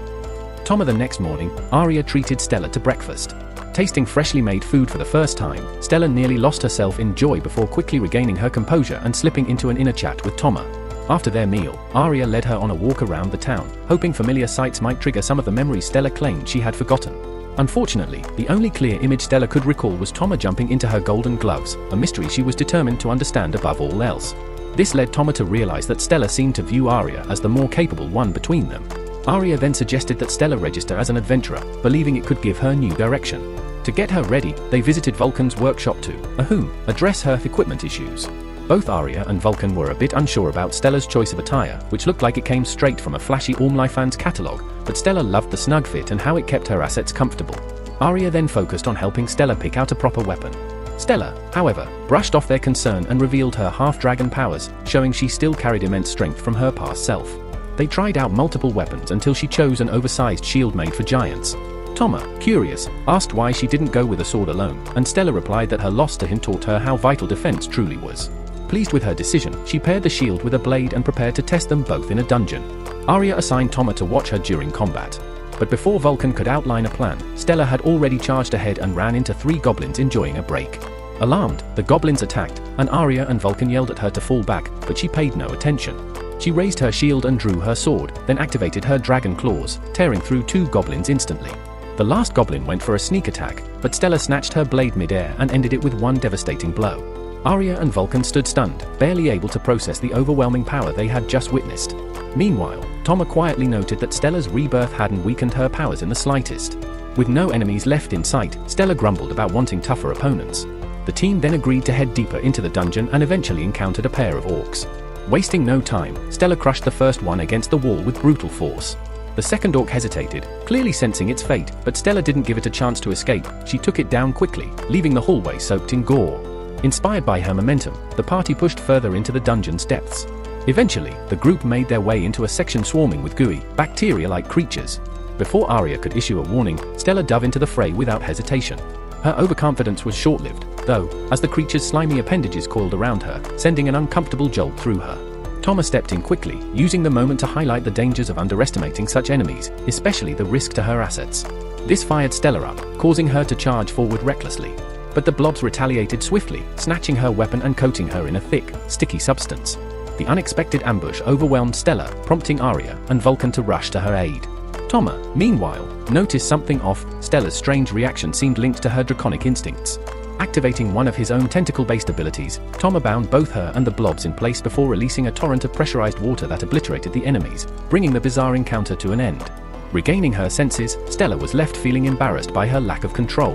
Toma the next morning, Iria treated Stella to breakfast. Tasting freshly made food for the first time, Stella nearly lost herself in joy before quickly regaining her composure and slipping into an inner chat with Toma. After their meal, Iria led her on a walk around the town, hoping familiar sights might trigger some of the memories Stella claimed she had forgotten. Unfortunately, the only clear image Stella could recall was Toma jumping into her golden gloves, a mystery she was determined to understand above all else. This led Toma to realize that Stella seemed to view Iria as the more capable one between them. Iria then suggested that Stella register as an adventurer, believing it could give her new direction. To get her ready, they visited Vulcan's workshop to address her equipment issues. Both Iria and Vulcan were a bit unsure about Stella's choice of attire, which looked like it came straight from a flashy Ormlifans catalogue, but Stella loved the snug fit and how it kept her assets comfortable. Iria then focused on helping Stella pick out a proper weapon. Stella, however, brushed off their concern and revealed her half-dragon powers, showing she still carried immense strength from her past self. They tried out multiple weapons until she chose an oversized shield made for giants. Toma, curious, asked why she didn't go with a sword alone, and Stella replied that her loss to him taught her how vital defense truly was. Pleased with her decision, she paired the shield with a blade and prepared to test them both in a dungeon. Iria assigned Toma to watch her during combat. But before Vulcan could outline a plan, Stella had already charged ahead and ran into 3 goblins enjoying a break. Alarmed, the goblins attacked, and Iria and Vulcan yelled at her to fall back, but she paid no attention. She raised her shield and drew her sword, then activated her dragon claws, tearing through 2 goblins instantly. The last goblin went for a sneak attack, but Stella snatched her blade mid-air and ended it with one devastating blow. Iria and Vulcan stood stunned, barely able to process the overwhelming power they had just witnessed. Meanwhile, Toma quietly noted that Stella's rebirth hadn't weakened her powers in the slightest. With no enemies left in sight, Stella grumbled about wanting tougher opponents. The team then agreed to head deeper into the dungeon and eventually encountered a pair of orcs. Wasting no time, Stella crushed the first one against the wall with brutal force. The second orc hesitated, clearly sensing its fate, but Stella didn't give it a chance to escape. She took it down quickly, leaving the hallway soaked in gore. Inspired by her momentum, the party pushed further into the dungeon's depths. Eventually, the group made their way into a section swarming with gooey, bacteria-like creatures. Before Iria could issue a warning, Stella dove into the fray without hesitation. Her overconfidence was short-lived, though, as the creature's slimy appendages coiled around her, sending an uncomfortable jolt through her. Toma stepped in quickly, using the moment to highlight the dangers of underestimating such enemies, especially the risk to her assets. This fired Stella up, causing her to charge forward recklessly. But the blobs retaliated swiftly, snatching her weapon and coating her in a thick, sticky substance. The unexpected ambush overwhelmed Stella, prompting Iria and Vulcan to rush to her aid. Toma, meanwhile, noticed something off. Stella's strange reaction seemed linked to her draconic instincts. Activating one of his own tentacle-based abilities, Toma bound both her and the blobs in place before releasing a torrent of pressurized water that obliterated the enemies, bringing the bizarre encounter to an end. Regaining her senses, Stella was left feeling embarrassed by her lack of control.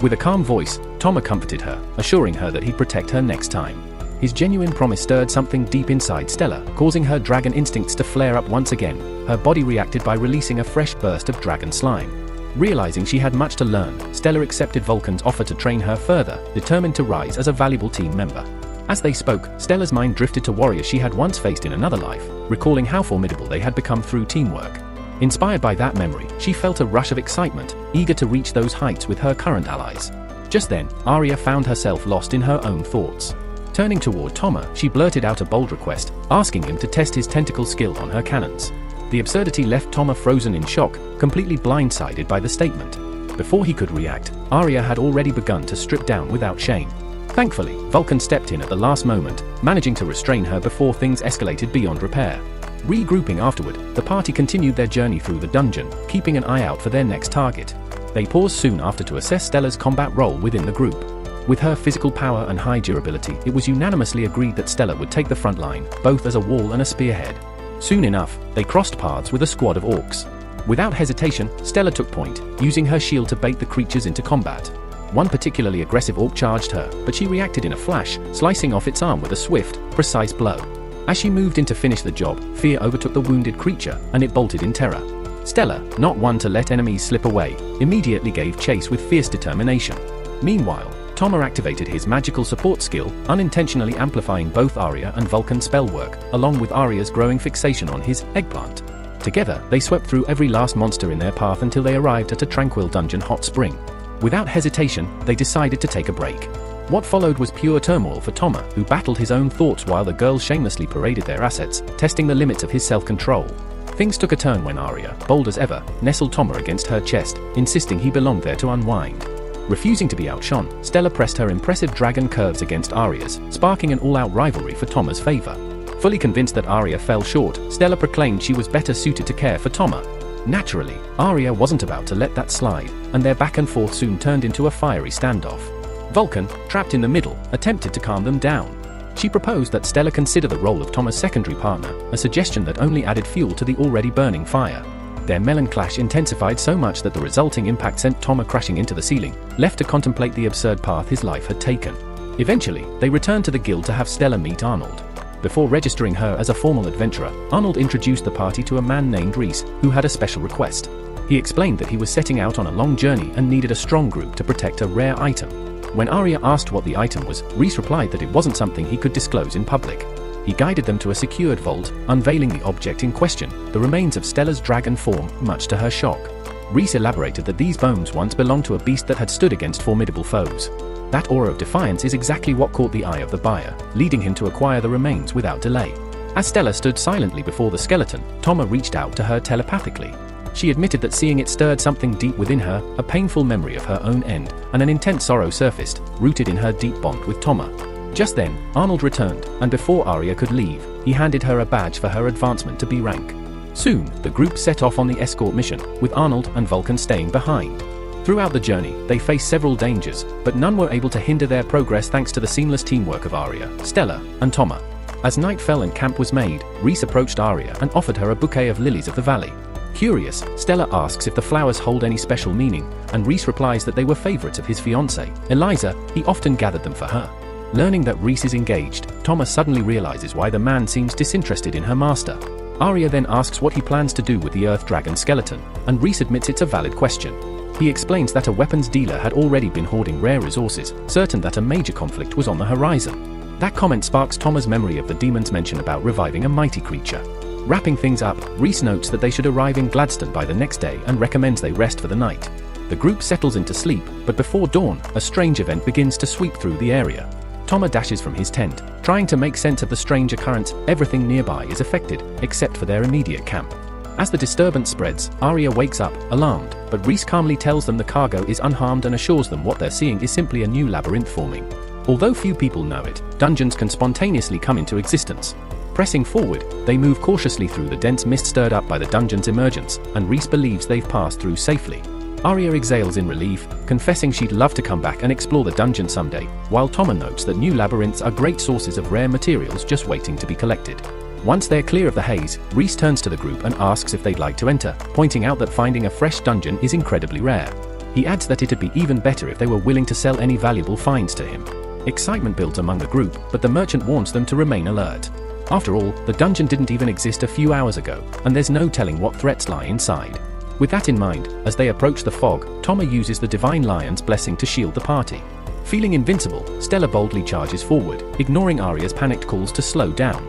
With a calm voice, Toma comforted her, assuring her that he'd protect her next time. His genuine promise stirred something deep inside Stella, causing her dragon instincts to flare up once again. Her body reacted by releasing a fresh burst of dragon slime. Realizing she had much to learn, Stella accepted Vulcan's offer to train her further, determined to rise as a valuable team member. As they spoke, Stella's mind drifted to warriors she had once faced in another life, recalling how formidable they had become through teamwork. Inspired by that memory, she felt a rush of excitement, eager to reach those heights with her current allies. Just then, Iria found herself lost in her own thoughts. Turning toward Toma, she blurted out a bold request, asking him to test his tentacle skill on her cannons. The absurdity left Toma frozen in shock, completely blindsided by the statement. Before he could react, Arya had already begun to strip down without shame. Thankfully, Vulcan stepped in at the last moment, managing to restrain her before things escalated beyond repair. Regrouping afterward, the party continued their journey through the dungeon, keeping an eye out for their next target. They paused soon after to assess Stella's combat role within the group. With her physical power and high durability, it was unanimously agreed that Stella would take the front line, both as a wall and a spearhead. Soon enough, they crossed paths with a squad of orcs. Without hesitation, Stella took point, using her shield to bait the creatures into combat. One particularly aggressive orc charged her, but she reacted in a flash, slicing off its arm with a swift, precise blow. As she moved in to finish the job, fear overtook the wounded creature, and it bolted in terror. Stella, not one to let enemies slip away, immediately gave chase with fierce determination. Meanwhile, Toma activated his magical support skill, unintentionally amplifying both Arya and Vulcan's spell work, along with Arya's growing fixation on his eggplant. Together, they swept through every last monster in their path until they arrived at a tranquil dungeon hot spring. Without hesitation, they decided to take a break. What followed was pure turmoil for Toma, who battled his own thoughts while the girls shamelessly paraded their assets, testing the limits of his self-control. Things took a turn when Arya, bold as ever, nestled Toma against her chest, insisting he belonged there to unwind. Refusing to be outshone, Stella pressed her impressive dragon curves against Arya's, sparking an all-out rivalry for Toma's favor. Fully convinced that Arya fell short, Stella proclaimed she was better suited to care for Toma. Naturally, Arya wasn't about to let that slide, and their back and forth soon turned into a fiery standoff. Vulcan, trapped in the middle, attempted to calm them down. She proposed that Stella consider the role of Toma's secondary partner, a suggestion that only added fuel to the already burning fire. Their melon clash intensified so much that the resulting impact sent Toma crashing into the ceiling, left to contemplate the absurd path his life had taken. Eventually, they returned to the guild to have Stella meet Arnold. Before registering her as a formal adventurer, Arnold introduced the party to a man named Reese, who had a special request. He explained that he was setting out on a long journey and needed a strong group to protect a rare item. When Arya asked what the item was, Reese replied that it wasn't something he could disclose in public. He guided them to a secured vault, unveiling the object in question, the remains of Stella's dragon form, much to her shock. Reese elaborated that these bones once belonged to a beast that had stood against formidable foes. That aura of defiance is exactly what caught the eye of the buyer, leading him to acquire the remains without delay. As Stella stood silently before the skeleton, Toma reached out to her telepathically. She admitted that seeing it stirred something deep within her, a painful memory of her own end, and an intense sorrow surfaced, rooted in her deep bond with Toma. Just then, Arnold returned, and before Arya could leave, he handed her a badge for her advancement to B rank. Soon, the group set off on the escort mission, with Arnold and Vulcan staying behind. Throughout the journey, they faced several dangers, but none were able to hinder their progress thanks to the seamless teamwork of Arya, Stella, and Toma. As night fell and camp was made, Reese approached Arya and offered her a bouquet of lilies of the valley. Curious, Stella asks if the flowers hold any special meaning, and Reese replies that they were favorites of his fiancée, Eliza. He often gathered them for her. Learning that Reese is engaged, Toma suddenly realizes why the man seems disinterested in her master. Arya then asks what he plans to do with the Earth Dragon skeleton, and Reese admits it's a valid question. He explains that a weapons dealer had already been hoarding rare resources, certain that a major conflict was on the horizon. That comment sparks Toma's memory of the demon's mention about reviving a mighty creature. Wrapping things up, Reese notes that they should arrive in Gladstone by the next day and recommends they rest for the night. The group settles into sleep, but before dawn, a strange event begins to sweep through the area. Toma dashes from his tent. Trying to make sense of the strange occurrence, everything nearby is affected, except for their immediate camp. As the disturbance spreads, Arya wakes up, alarmed, but Reese calmly tells them the cargo is unharmed and assures them what they're seeing is simply a new labyrinth forming. Although few people know it, dungeons can spontaneously come into existence. Pressing forward, they move cautiously through the dense mist stirred up by the dungeon's emergence, and Reese believes they've passed through safely. Arya exhales in relief, confessing she'd love to come back and explore the dungeon someday, while Toma notes that new labyrinths are great sources of rare materials just waiting to be collected. Once they're clear of the haze, Reese turns to the group and asks if they'd like to enter, pointing out that finding a fresh dungeon is incredibly rare. He adds that it'd be even better if they were willing to sell any valuable finds to him. Excitement builds among the group, but the merchant warns them to remain alert. After all, the dungeon didn't even exist a few hours ago, and there's no telling what threats lie inside. With that in mind, as they approach the fog, Toma uses the Divine Lion's blessing to shield the party. Feeling invincible, Stella boldly charges forward, ignoring Arya's panicked calls to slow down.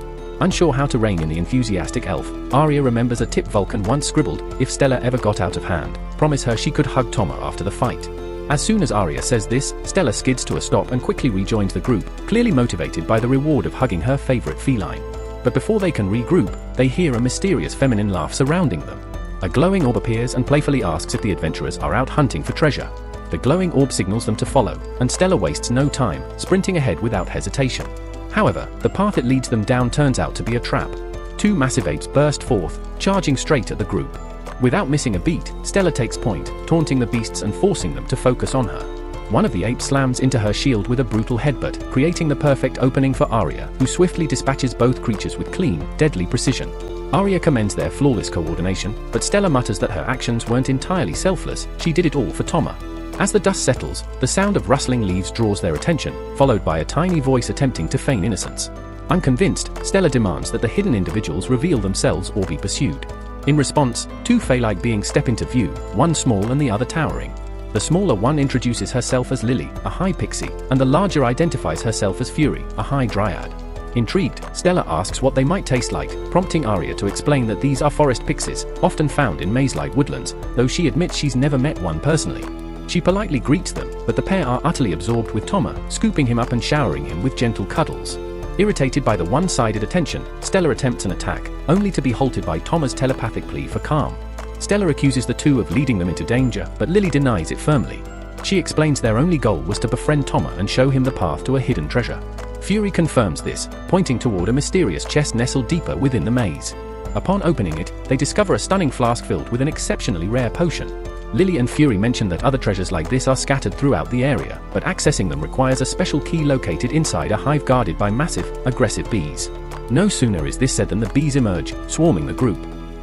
Unsure how to rein in the enthusiastic elf, Arya remembers a tip Vulcan once scribbled: if Stella ever got out of hand, promise her she could hug Toma after the fight. As soon as Arya says this, Stella skids to a stop and quickly rejoins the group, clearly motivated by the reward of hugging her favorite feline. But before they can regroup, they hear a mysterious feminine laugh surrounding them. A glowing orb appears and playfully asks if the adventurers are out hunting for treasure. The glowing orb signals them to follow, and Stella wastes no time, sprinting ahead without hesitation. However, the path it leads them down turns out to be a trap. Two massive apes burst forth, charging straight at the group. Without missing a beat, Stella takes point, taunting the beasts and forcing them to focus on her. One of the apes slams into her shield with a brutal headbutt, creating the perfect opening for Arya, who swiftly dispatches both creatures with clean, deadly precision. Arya commends their flawless coordination, but Stella mutters that her actions weren't entirely selfless, she did it all for Toma. As the dust settles, the sound of rustling leaves draws their attention, followed by a tiny voice attempting to feign innocence. Unconvinced, Stella demands that the hidden individuals reveal themselves or be pursued. In response, two Fey-like beings step into view, one small and the other towering. The smaller one introduces herself as Lily, a high pixie, and the larger identifies herself as Fury, a high dryad. Intrigued, Stella asks what they might taste like, prompting Arya to explain that these are forest pixies, often found in maze-like woodlands, though she admits she's never met one personally. She politely greets them, but the pair are utterly absorbed with Toma, scooping him up and showering him with gentle cuddles. Irritated by the one-sided attention, Stella attempts an attack, only to be halted by Toma's telepathic plea for calm. Stella accuses the two of leading them into danger, but Lily denies it firmly. She explains their only goal was to befriend Toma and show him the path to a hidden treasure. Fury confirms this, pointing toward a mysterious chest nestled deeper within the maze. Upon opening it, they discover a stunning flask filled with an exceptionally rare potion. Lily and Fury mention that other treasures like this are scattered throughout the area, but accessing them requires a special key located inside a hive guarded by massive, aggressive bees. No sooner is this said than the bees emerge, swarming the group.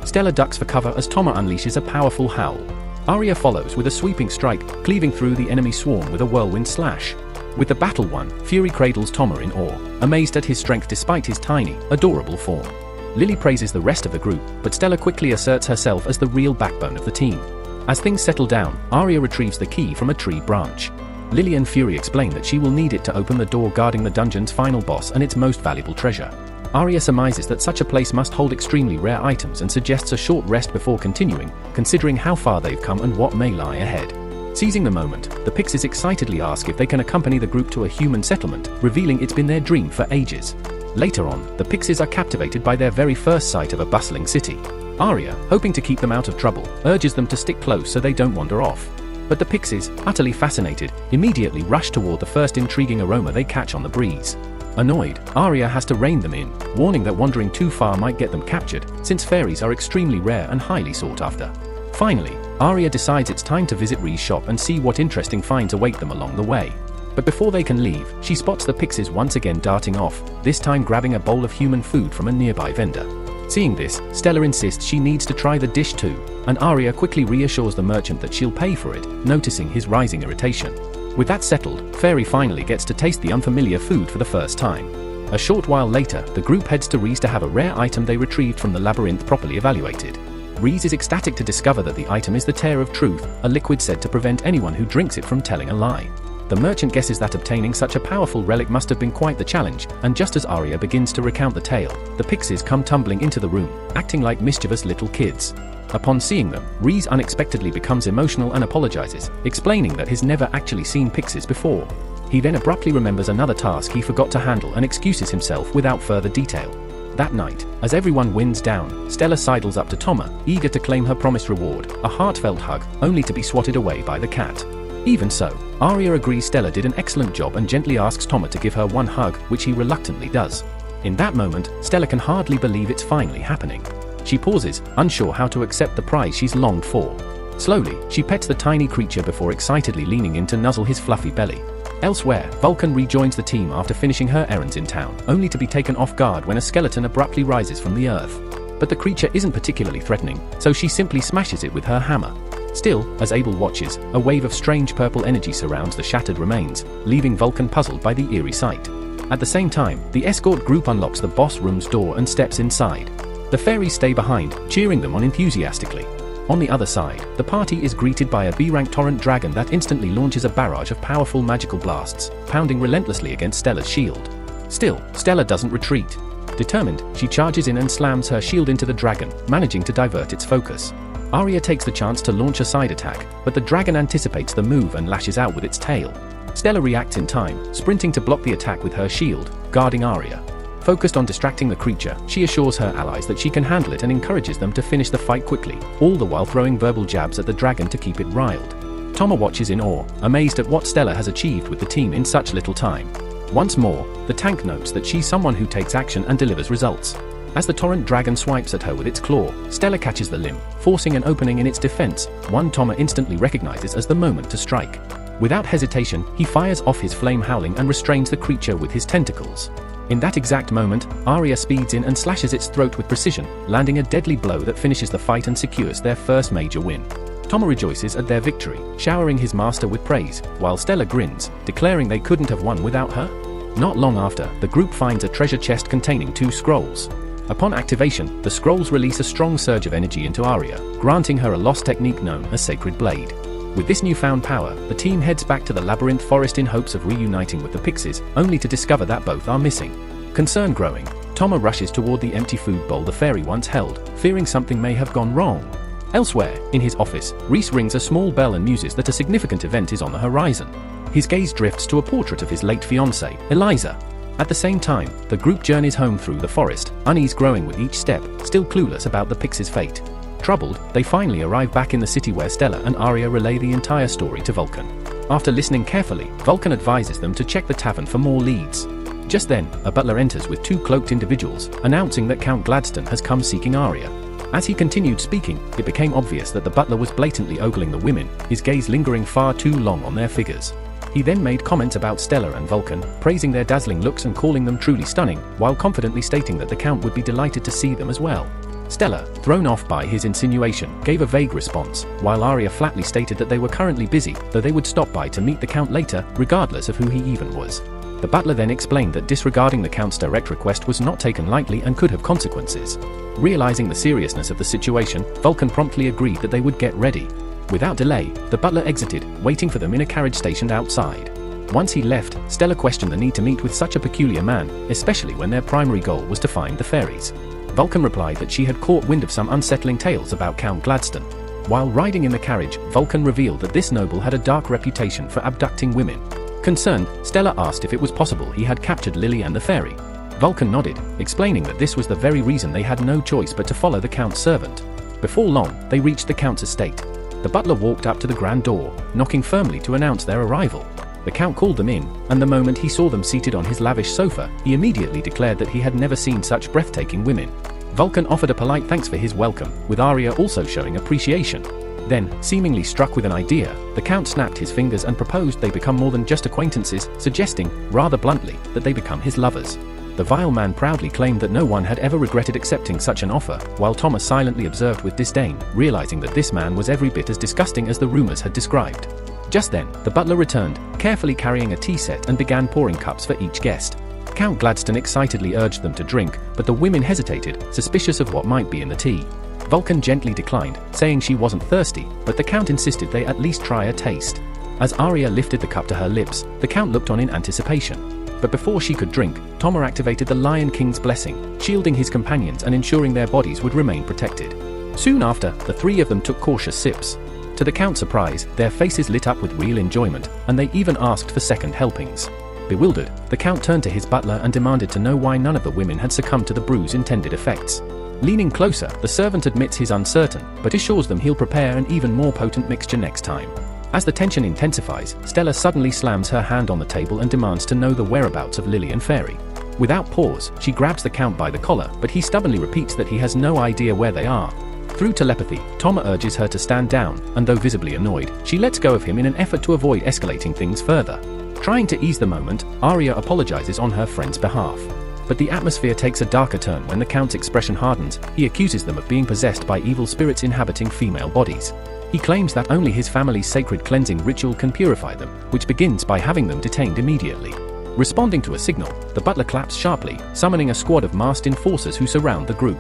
Stella ducks for cover as Toma unleashes a powerful howl. Arya follows with a sweeping strike, cleaving through the enemy swarm with a whirlwind slash. With the battle won, Fury cradles Toma in awe, amazed at his strength despite his tiny, adorable form. Lily praises the rest of the group, but Stella quickly asserts herself as the real backbone of the team. As things settle down, Arya retrieves the key from a tree branch. Lily and Fury explain that she will need it to open the door guarding the dungeon's final boss and its most valuable treasure. Arya surmises that such a place must hold extremely rare items and suggests a short rest before continuing, considering how far they've come and what may lie ahead. Seizing the moment, the Pixies excitedly ask if they can accompany the group to a human settlement, revealing it's been their dream for ages. Later on, the Pixies are captivated by their very first sight of a bustling city. Arya, hoping to keep them out of trouble, urges them to stick close so they don't wander off. But the Pixies, utterly fascinated, immediately rush toward the first intriguing aroma they catch on the breeze. Annoyed, Arya has to rein them in, warning that wandering too far might get them captured, since fairies are extremely rare and highly sought after. Finally, Arya decides it's time to visit Rhee's shop and see what interesting finds await them along the way. But before they can leave, she spots the Pixies once again darting off, this time grabbing a bowl of human food from a nearby vendor. Seeing this, Stella insists she needs to try the dish too, and Arya quickly reassures the merchant that she'll pay for it, noticing his rising irritation. With that settled, Fairy finally gets to taste the unfamiliar food for the first time. A short while later, the group heads to Rhee's to have a rare item they retrieved from the labyrinth properly evaluated. Rhee's is ecstatic to discover that the item is the Tear of Truth, a liquid said to prevent anyone who drinks it from telling a lie. The merchant guesses that obtaining such a powerful relic must have been quite the challenge, and just as Arya begins to recount the tale, the Pixies come tumbling into the room, acting like mischievous little kids. Upon seeing them, Rhee's unexpectedly becomes emotional and apologizes, explaining that he's never actually seen Pixies before. He then abruptly remembers another task he forgot to handle and excuses himself without further detail. That night, as everyone winds down, Stella sidles up to Toma, eager to claim her promised reward, a heartfelt hug, only to be swatted away by the cat. Even so, Arya agrees Stella did an excellent job and gently asks Toma to give her one hug, which he reluctantly does. In that moment, Stella can hardly believe it's finally happening. She pauses, unsure how to accept the prize she's longed for. Slowly, she pets the tiny creature before excitedly leaning in to nuzzle his fluffy belly. Elsewhere, Vulcan rejoins the team after finishing her errands in town, only to be taken off guard when a skeleton abruptly rises from the earth. But the creature isn't particularly threatening, so she simply smashes it with her hammer. Still, as Abel watches, a wave of strange purple energy surrounds the shattered remains, leaving Vulcan puzzled by the eerie sight. At the same time, the escort group unlocks the boss room's door and steps inside. The fairies stay behind, cheering them on enthusiastically. On the other side, the party is greeted by a B-rank torrent dragon that instantly launches a barrage of powerful magical blasts, pounding relentlessly against Stella's shield. Still, Stella doesn't retreat. Determined, she charges in and slams her shield into the dragon, managing to divert its focus. Arya takes the chance to launch a side attack, but the dragon anticipates the move and lashes out with its tail. Stella reacts in time, sprinting to block the attack with her shield, guarding Arya. Focused on distracting the creature, she assures her allies that she can handle it and encourages them to finish the fight quickly, all the while throwing verbal jabs at the dragon to keep it riled. Toma watches in awe, amazed at what Stella has achieved with the team in such little time. Once more, the tank notes that she's someone who takes action and delivers results. As the torrent dragon swipes at her with its claw, Stella catches the limb, forcing an opening in its defense, one Toma instantly recognizes as the moment to strike. Without hesitation, he fires off his flame howling and restrains the creature with his tentacles. In that exact moment, Arya speeds in and slashes its throat with precision, landing a deadly blow that finishes the fight and secures their first major win. Toma rejoices at their victory, showering his master with praise, while Stella grins, declaring they couldn't have won without her. Not long after, the group finds a treasure chest containing 2 scrolls. Upon activation, the scrolls release a strong surge of energy into Arya, granting her a lost technique known as Sacred Blade. With this newfound power, the team heads back to the labyrinth forest in hopes of reuniting with the Pixies, only to discover that both are missing. Concern growing, Toma rushes toward the empty food bowl the fairy once held, fearing something may have gone wrong. Elsewhere, in his office, Rhys rings a small bell and muses that a significant event is on the horizon. His gaze drifts to a portrait of his late fiancée, Eliza. At the same time, the group journeys home through the forest, unease growing with each step, still clueless about the Pixies' fate. Troubled, they finally arrive back in the city where Stella and Arya relay the entire story to Vulcan. After listening carefully, Vulcan advises them to check the tavern for more leads. Just then, a butler enters with 2 cloaked individuals, announcing that Count Gladstone has come seeking Arya. As he continued speaking, it became obvious that the butler was blatantly ogling the women, his gaze lingering far too long on their figures. He then made comments about Stella and Vulcan, praising their dazzling looks and calling them truly stunning, while confidently stating that the Count would be delighted to see them as well. Stella, thrown off by his insinuation, gave a vague response, while Arya flatly stated that they were currently busy, though they would stop by to meet the Count later, regardless of who he even was. The butler then explained that disregarding the Count's direct request was not taken lightly and could have consequences. Realizing the seriousness of the situation, Vulcan promptly agreed that they would get ready. Without delay, the butler exited, waiting for them in a carriage stationed outside. Once he left, Stella questioned the need to meet with such a peculiar man, especially when their primary goal was to find the fairies. Vulcan replied that she had caught wind of some unsettling tales about Count Gladstone. While riding in the carriage, Vulcan revealed that this noble had a dark reputation for abducting women. Concerned, Stella asked if it was possible he had captured Lily and the fairy. Vulcan nodded, explaining that this was the very reason they had no choice but to follow the Count's servant. Before long, they reached the Count's estate. The butler walked up to the grand door, knocking firmly to announce their arrival. The Count called them in, and the moment he saw them seated on his lavish sofa, he immediately declared that he had never seen such breathtaking women. Vulcan offered a polite thanks for his welcome, with Arya also showing appreciation. Then, seemingly struck with an idea, the Count snapped his fingers and proposed they become more than just acquaintances, suggesting, rather bluntly, that they become his lovers. The vile man proudly claimed that no one had ever regretted accepting such an offer, while Thomas silently observed with disdain, realizing that this man was every bit as disgusting as the rumors had described. Just then, the butler returned, carefully carrying a tea set and began pouring cups for each guest. Count Gladstone excitedly urged them to drink, but the women hesitated, suspicious of what might be in the tea. Vulcan gently declined, saying she wasn't thirsty, but the Count insisted they at least try a taste. As Arya lifted the cup to her lips, the Count looked on in anticipation. But before she could drink, Toma activated the Lion King's blessing, shielding his companions and ensuring their bodies would remain protected. Soon after, the 3 of them took cautious sips. To the Count's surprise, their faces lit up with real enjoyment, and they even asked for second helpings. Bewildered, the Count turned to his butler and demanded to know why none of the women had succumbed to the brew's intended effects. Leaning closer, the servant admits he's uncertain, but assures them he'll prepare an even more potent mixture next time. As the tension intensifies, Stella suddenly slams her hand on the table and demands to know the whereabouts of Lily and Fairy. Without pause, she grabs the Count by the collar, but he stubbornly repeats that he has no idea where they are. Through telepathy, Toma urges her to stand down, and though visibly annoyed, she lets go of him in an effort to avoid escalating things further. Trying to ease the moment, Arya apologizes on her friend's behalf. But the atmosphere takes a darker turn when the Count's expression hardens. He accuses them of being possessed by evil spirits inhabiting female bodies. He claims that only his family's sacred cleansing ritual can purify them, which begins by having them detained immediately. Responding to a signal, the butler claps sharply, summoning a squad of masked enforcers who surround the group.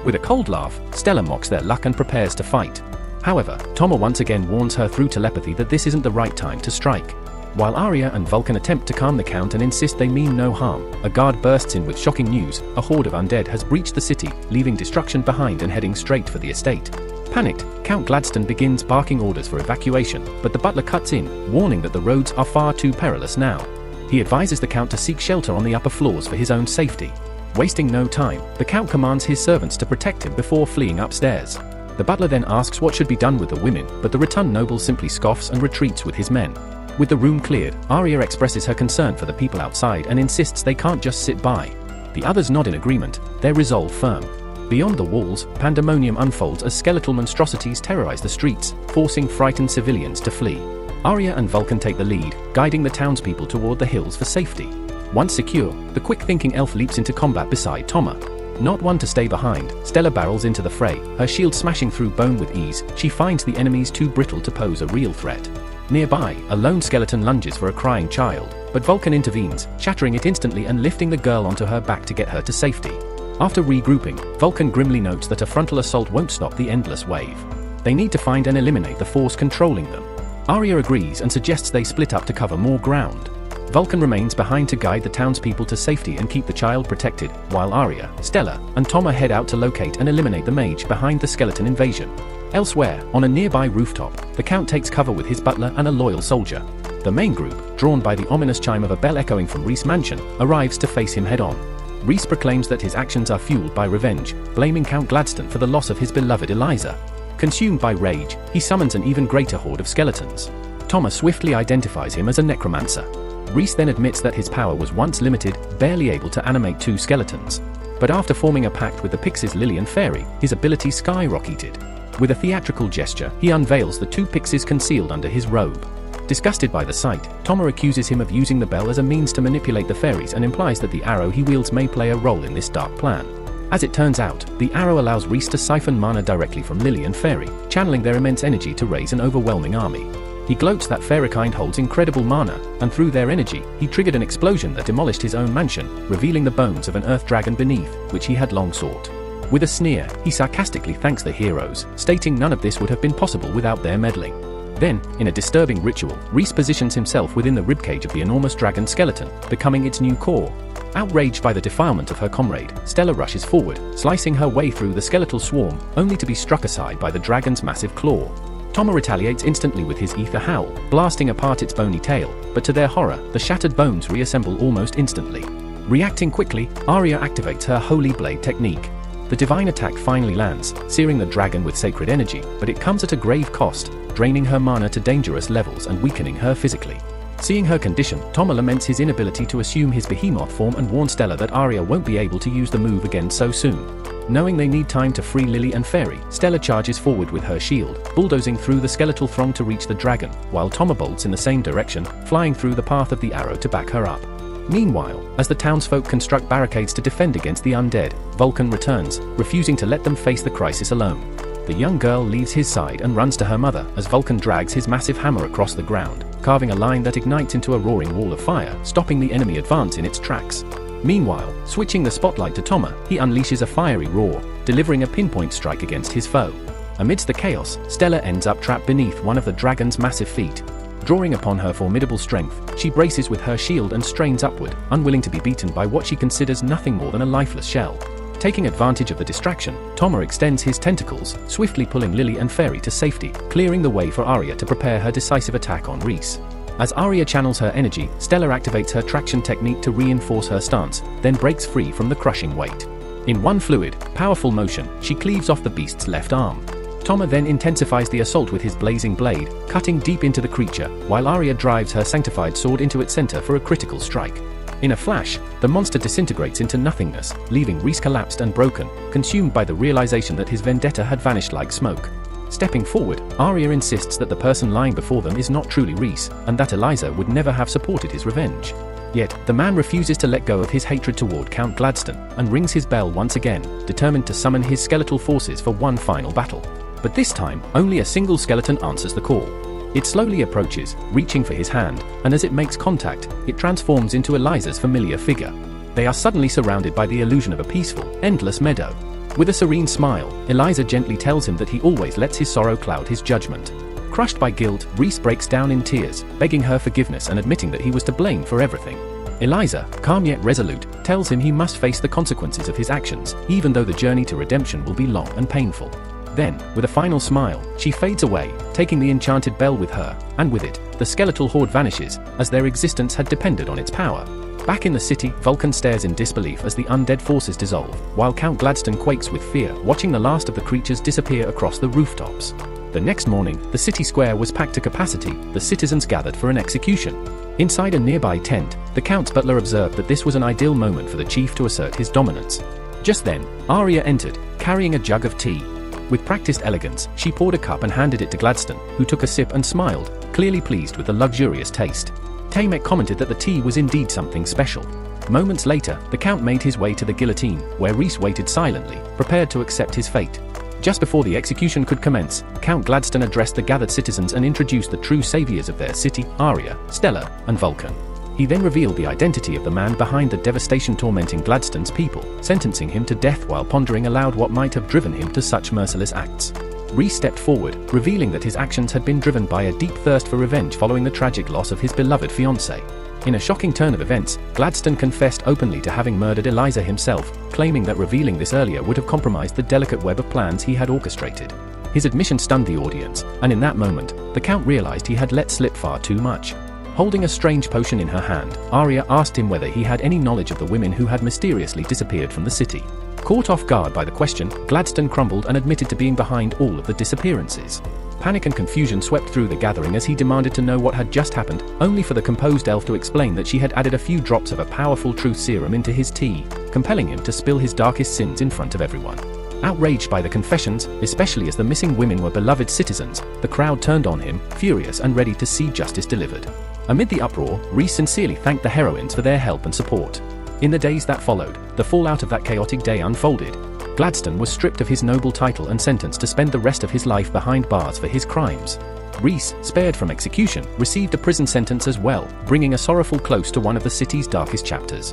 With a cold laugh, Stella mocks their luck and prepares to fight. However, Toma once again warns her through telepathy that this isn't the right time to strike. While Arya and Vulcan attempt to calm the Count and insist they mean no harm, a guard bursts in with shocking news: a horde of undead has breached the city, leaving destruction behind and heading straight for the estate. Panicked, Count Gladstone begins barking orders for evacuation, but the butler cuts in, warning that the roads are far too perilous now. He advises the Count to seek shelter on the upper floors for his own safety. Wasting no time, the Count commands his servants to protect him before fleeing upstairs. The butler then asks what should be done with the women, but the rotund noble simply scoffs and retreats with his men. With the room cleared, Arya expresses her concern for the people outside and insists they can't just sit by. The others nod in agreement, their resolve firm. Beyond the walls, pandemonium unfolds as skeletal monstrosities terrorize the streets, forcing frightened civilians to flee. Arya and Vulcan take the lead, guiding the townspeople toward the hills for safety. Once secure, the quick-thinking elf leaps into combat beside Toma. Not one to stay behind, Stella barrels into the fray, her shield smashing through bone with ease. She finds the enemies too brittle to pose a real threat. Nearby, a lone skeleton lunges for a crying child, but Vulcan intervenes, shattering it instantly and lifting the girl onto her back to get her to safety. After regrouping, Vulcan grimly notes that a frontal assault won't stop the endless wave. They need to find and eliminate the force controlling them. Arya agrees and suggests they split up to cover more ground. Vulcan remains behind to guide the townspeople to safety and keep the child protected, while Arya, Stella, and Toma head out to locate and eliminate the mage behind the skeleton invasion. Elsewhere, on a nearby rooftop, the Count takes cover with his butler and a loyal soldier. The main group, drawn by the ominous chime of a bell echoing from Rhys' mansion, arrives to face him head-on. Rhys proclaims that his actions are fueled by revenge, blaming Count Gladstone for the loss of his beloved Eliza. Consumed by rage, he summons an even greater horde of skeletons. Toma swiftly identifies him as a necromancer. Rhys then admits that his power was once limited, barely able to animate 2 skeletons. But after forming a pact with the pixies Lily and Fairy, his ability skyrocketed. With a theatrical gesture, he unveils the 2 pixies concealed under his robe. Disgusted by the sight, Toma accuses him of using the bell as a means to manipulate the fairies and implies that the arrow he wields may play a role in this dark plan. As it turns out, the arrow allows Rhys to siphon mana directly from Lily and Fairy, channeling their immense energy to raise an overwhelming army. He gloats that Fairykind holds incredible mana, and through their energy, he triggered an explosion that demolished his own mansion, revealing the bones of an earth dragon beneath, which he had long sought. With a sneer, he sarcastically thanks the heroes, stating none of this would have been possible without their meddling. Then, in a disturbing ritual, Rhys positions himself within the ribcage of the enormous dragon skeleton, becoming its new core. Outraged by the defilement of her comrade, Stella rushes forward, slicing her way through the skeletal swarm, only to be struck aside by the dragon's massive claw. Toma retaliates instantly with his ether howl, blasting apart its bony tail, but to their horror, the shattered bones reassemble almost instantly. Reacting quickly, Arya activates her Holy Blade technique. The divine attack finally lands, searing the dragon with sacred energy, but it comes at a grave cost, draining her mana to dangerous levels and weakening her physically. Seeing her condition, Toma laments his inability to assume his behemoth form and warns Stella that Arya won't be able to use the move again so soon. Knowing they need time to free Lily and Fairy, Stella charges forward with her shield, bulldozing through the skeletal throng to reach the dragon, while Toma bolts in the same direction, flying through the path of the arrow to back her up. Meanwhile, as the townsfolk construct barricades to defend against the undead, Vulcan returns, refusing to let them face the crisis alone. The young girl leaves his side and runs to her mother as Vulcan drags his massive hammer across the ground, carving a line that ignites into a roaring wall of fire, stopping the enemy advance in its tracks. Meanwhile, switching the spotlight to Toma, he unleashes a fiery roar, delivering a pinpoint strike against his foe. Amidst the chaos, Stella ends up trapped beneath one of the dragon's massive feet. Drawing upon her formidable strength, she braces with her shield and strains upward, unwilling to be beaten by what she considers nothing more than a lifeless shell. Taking advantage of the distraction, Toma extends his tentacles, swiftly pulling Lily and Fairy to safety, clearing the way for Arya to prepare her decisive attack on Rhys. As Arya channels her energy, Stella activates her traction technique to reinforce her stance, then breaks free from the crushing weight. In one fluid, powerful motion, she cleaves off the beast's left arm. Toma then intensifies the assault with his blazing blade, cutting deep into the creature, while Arya drives her sanctified sword into its center for a critical strike. In a flash, the monster disintegrates into nothingness, leaving Rhys collapsed and broken, consumed by the realization that his vendetta had vanished like smoke. Stepping forward, Arya insists that the person lying before them is not truly Rhys, and that Eliza would never have supported his revenge. Yet, the man refuses to let go of his hatred toward Count Gladstone, and rings his bell once again, determined to summon his skeletal forces for one final battle. But this time, only a single skeleton answers the call. It slowly approaches, reaching for his hand, and as it makes contact, it transforms into Eliza's familiar figure. They are suddenly surrounded by the illusion of a peaceful, endless meadow. With a serene smile, Eliza gently tells him that he always lets his sorrow cloud his judgment. Crushed by guilt, Rhys breaks down in tears, begging her forgiveness and admitting that he was to blame for everything. Eliza, calm yet resolute, tells him he must face the consequences of his actions, even though the journey to redemption will be long and painful. Then, with a final smile, she fades away, taking the enchanted bell with her, and with it, the skeletal horde vanishes, as their existence had depended on its power. Back in the city, Vulcan stares in disbelief as the undead forces dissolve, while Count Gladstone quakes with fear, watching the last of the creatures disappear across the rooftops. The next morning, the city square was packed to capacity, the citizens gathered for an execution. Inside a nearby tent, the Count's butler observed that this was an ideal moment for the chief to assert his dominance. Just then, Arya entered, carrying a jug of tea. With practiced elegance, she poured a cup and handed it to Gladstone, who took a sip and smiled, clearly pleased with the luxurious taste. Tamek commented that the tea was indeed something special. Moments later, the Count made his way to the guillotine, where Rhys waited silently, prepared to accept his fate. Just before the execution could commence, Count Gladstone addressed the gathered citizens and introduced the true saviors of their city, Arya, Stella, and Vulcan. He then revealed the identity of the man behind the devastation tormenting Gladstone's people, sentencing him to death while pondering aloud what might have driven him to such merciless acts. Rhys stepped forward, revealing that his actions had been driven by a deep thirst for revenge following the tragic loss of his beloved fiancée. In a shocking turn of events, Gladstone confessed openly to having murdered Eliza himself, claiming that revealing this earlier would have compromised the delicate web of plans he had orchestrated. His admission stunned the audience, and in that moment, the Count realized he had let slip far too much. Holding a strange potion in her hand, Arya asked him whether he had any knowledge of the women who had mysteriously disappeared from the city. Caught off guard by the question, Gladstone crumbled and admitted to being behind all of the disappearances. Panic and confusion swept through the gathering as he demanded to know what had just happened, only for the composed elf to explain that she had added a few drops of a powerful truth serum into his tea, compelling him to spill his darkest sins in front of everyone. Outraged by the confessions, especially as the missing women were beloved citizens, the crowd turned on him, furious and ready to see justice delivered. Amid the uproar, Rhys sincerely thanked the heroines for their help and support. In the days that followed, the fallout of that chaotic day unfolded. Gladstone was stripped of his noble title and sentenced to spend the rest of his life behind bars for his crimes. Rhys, spared from execution, received a prison sentence as well, bringing a sorrowful close to one of the city's darkest chapters.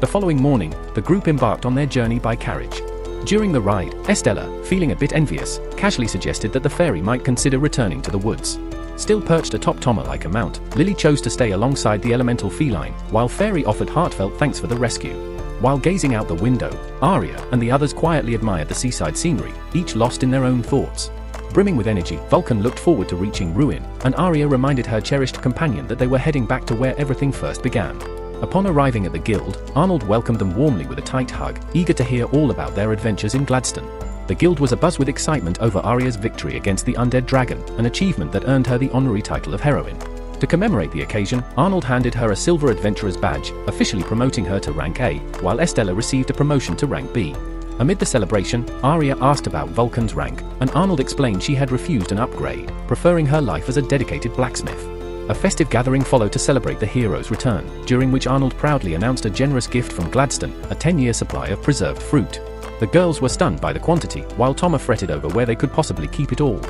The following morning, the group embarked on their journey by carriage. During the ride, Stella, feeling a bit envious, casually suggested that the fairy might consider returning to the woods. Still perched atop Toma like a mount, Lily chose to stay alongside the elemental feline, while Fairy offered heartfelt thanks for the rescue. While gazing out the window, Arya and the others quietly admired the seaside scenery, each lost in their own thoughts. Brimming with energy, Vulcan looked forward to reaching Ruin, and Arya reminded her cherished companion that they were heading back to where everything first began. Upon arriving at the guild, Arnold welcomed them warmly with a tight hug, eager to hear all about their adventures in Gladstone. The guild was abuzz with excitement over Arya's victory against the undead dragon, an achievement that earned her the honorary title of heroine. To commemorate the occasion, Arnold handed her a silver adventurer's badge, officially promoting her to rank A, while Estella received a promotion to rank B. Amid the celebration, Arya asked about Vulcan's rank, and Arnold explained she had refused an upgrade, preferring her life as a dedicated blacksmith. A festive gathering followed to celebrate the hero's return, during which Arnold proudly announced a generous gift from Gladstone, a 10-year supply of preserved fruit. The girls were stunned by the quantity, while Toma fretted over where they could possibly keep it all.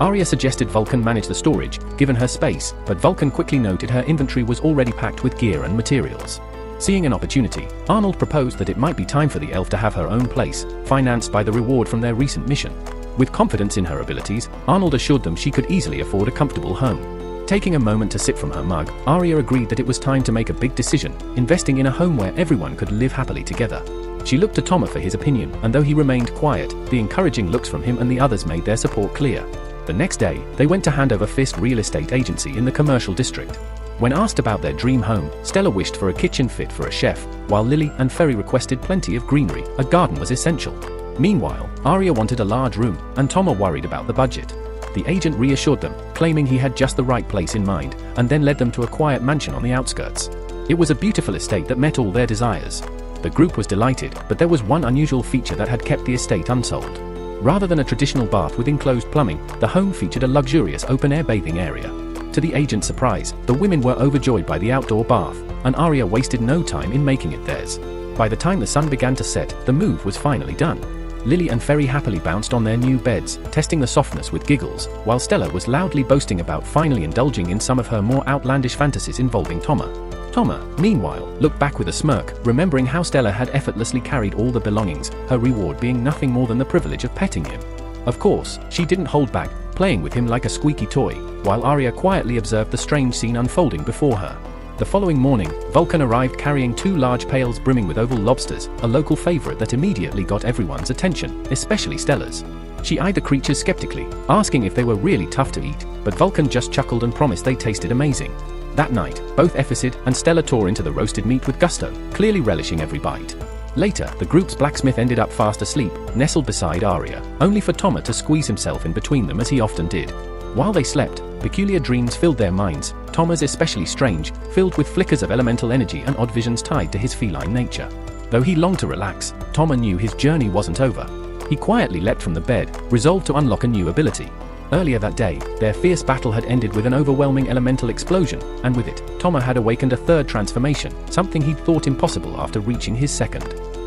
Arya suggested Vulcan manage the storage, given her space, but Vulcan quickly noted her inventory was already packed with gear and materials. Seeing an opportunity, Arnold proposed that it might be time for the elf to have her own place, financed by the reward from their recent mission. With confidence in her abilities, Arnold assured them she could easily afford a comfortable home. Taking a moment to sip from her mug, Arya agreed that it was time to make a big decision, investing in a home where everyone could live happily together. She looked to Toma for his opinion, and though he remained quiet, the encouraging looks from him and the others made their support clear. The next day, they went to hand over Fist Real Estate Agency in the commercial district. When asked about their dream home, Stella wished for a kitchen fit for a chef, while Lily and Ferry requested plenty of greenery. A garden was essential. Meanwhile, Arya wanted a large room, and Toma worried about the budget. The agent reassured them, claiming he had just the right place in mind, and then led them to a quiet mansion on the outskirts. It was a beautiful estate that met all their desires. The group was delighted, but there was one unusual feature that had kept the estate unsold. Rather than a traditional bath with enclosed plumbing, the home featured a luxurious open-air bathing area. To the agent's surprise, the women were overjoyed by the outdoor bath, and Arya wasted no time in making it theirs. By the time the sun began to set, the move was finally done. Lily and Ferry happily bounced on their new beds, testing the softness with giggles, while Stella was loudly boasting about finally indulging in some of her more outlandish fantasies involving Toma. Toma, meanwhile, looked back with a smirk, remembering how Stella had effortlessly carried all the belongings, her reward being nothing more than the privilege of petting him. Of course, she didn't hold back, playing with him like a squeaky toy, while Arya quietly observed the strange scene unfolding before her. The following morning, Vulcan arrived carrying 2 large pails brimming with oval lobsters, a local favorite that immediately got everyone's attention, especially Stella's. She eyed the creatures skeptically, asking if they were really tough to eat, but Vulcan just chuckled and promised they tasted amazing. That night, both Ephesid and Stella tore into the roasted meat with gusto, clearly relishing every bite. Later, the group's blacksmith ended up fast asleep, nestled beside Arya, only for Toma to squeeze himself in between them as he often did. While they slept, peculiar dreams filled their minds, Toma's especially strange, filled with flickers of elemental energy and odd visions tied to his feline nature. Though he longed to relax, Toma knew his journey wasn't over. He quietly leapt from the bed, resolved to unlock a new ability. Earlier that day, their fierce battle had ended with an overwhelming elemental explosion, and with it, Toma had awakened a third transformation, something he'd thought impossible after reaching his second.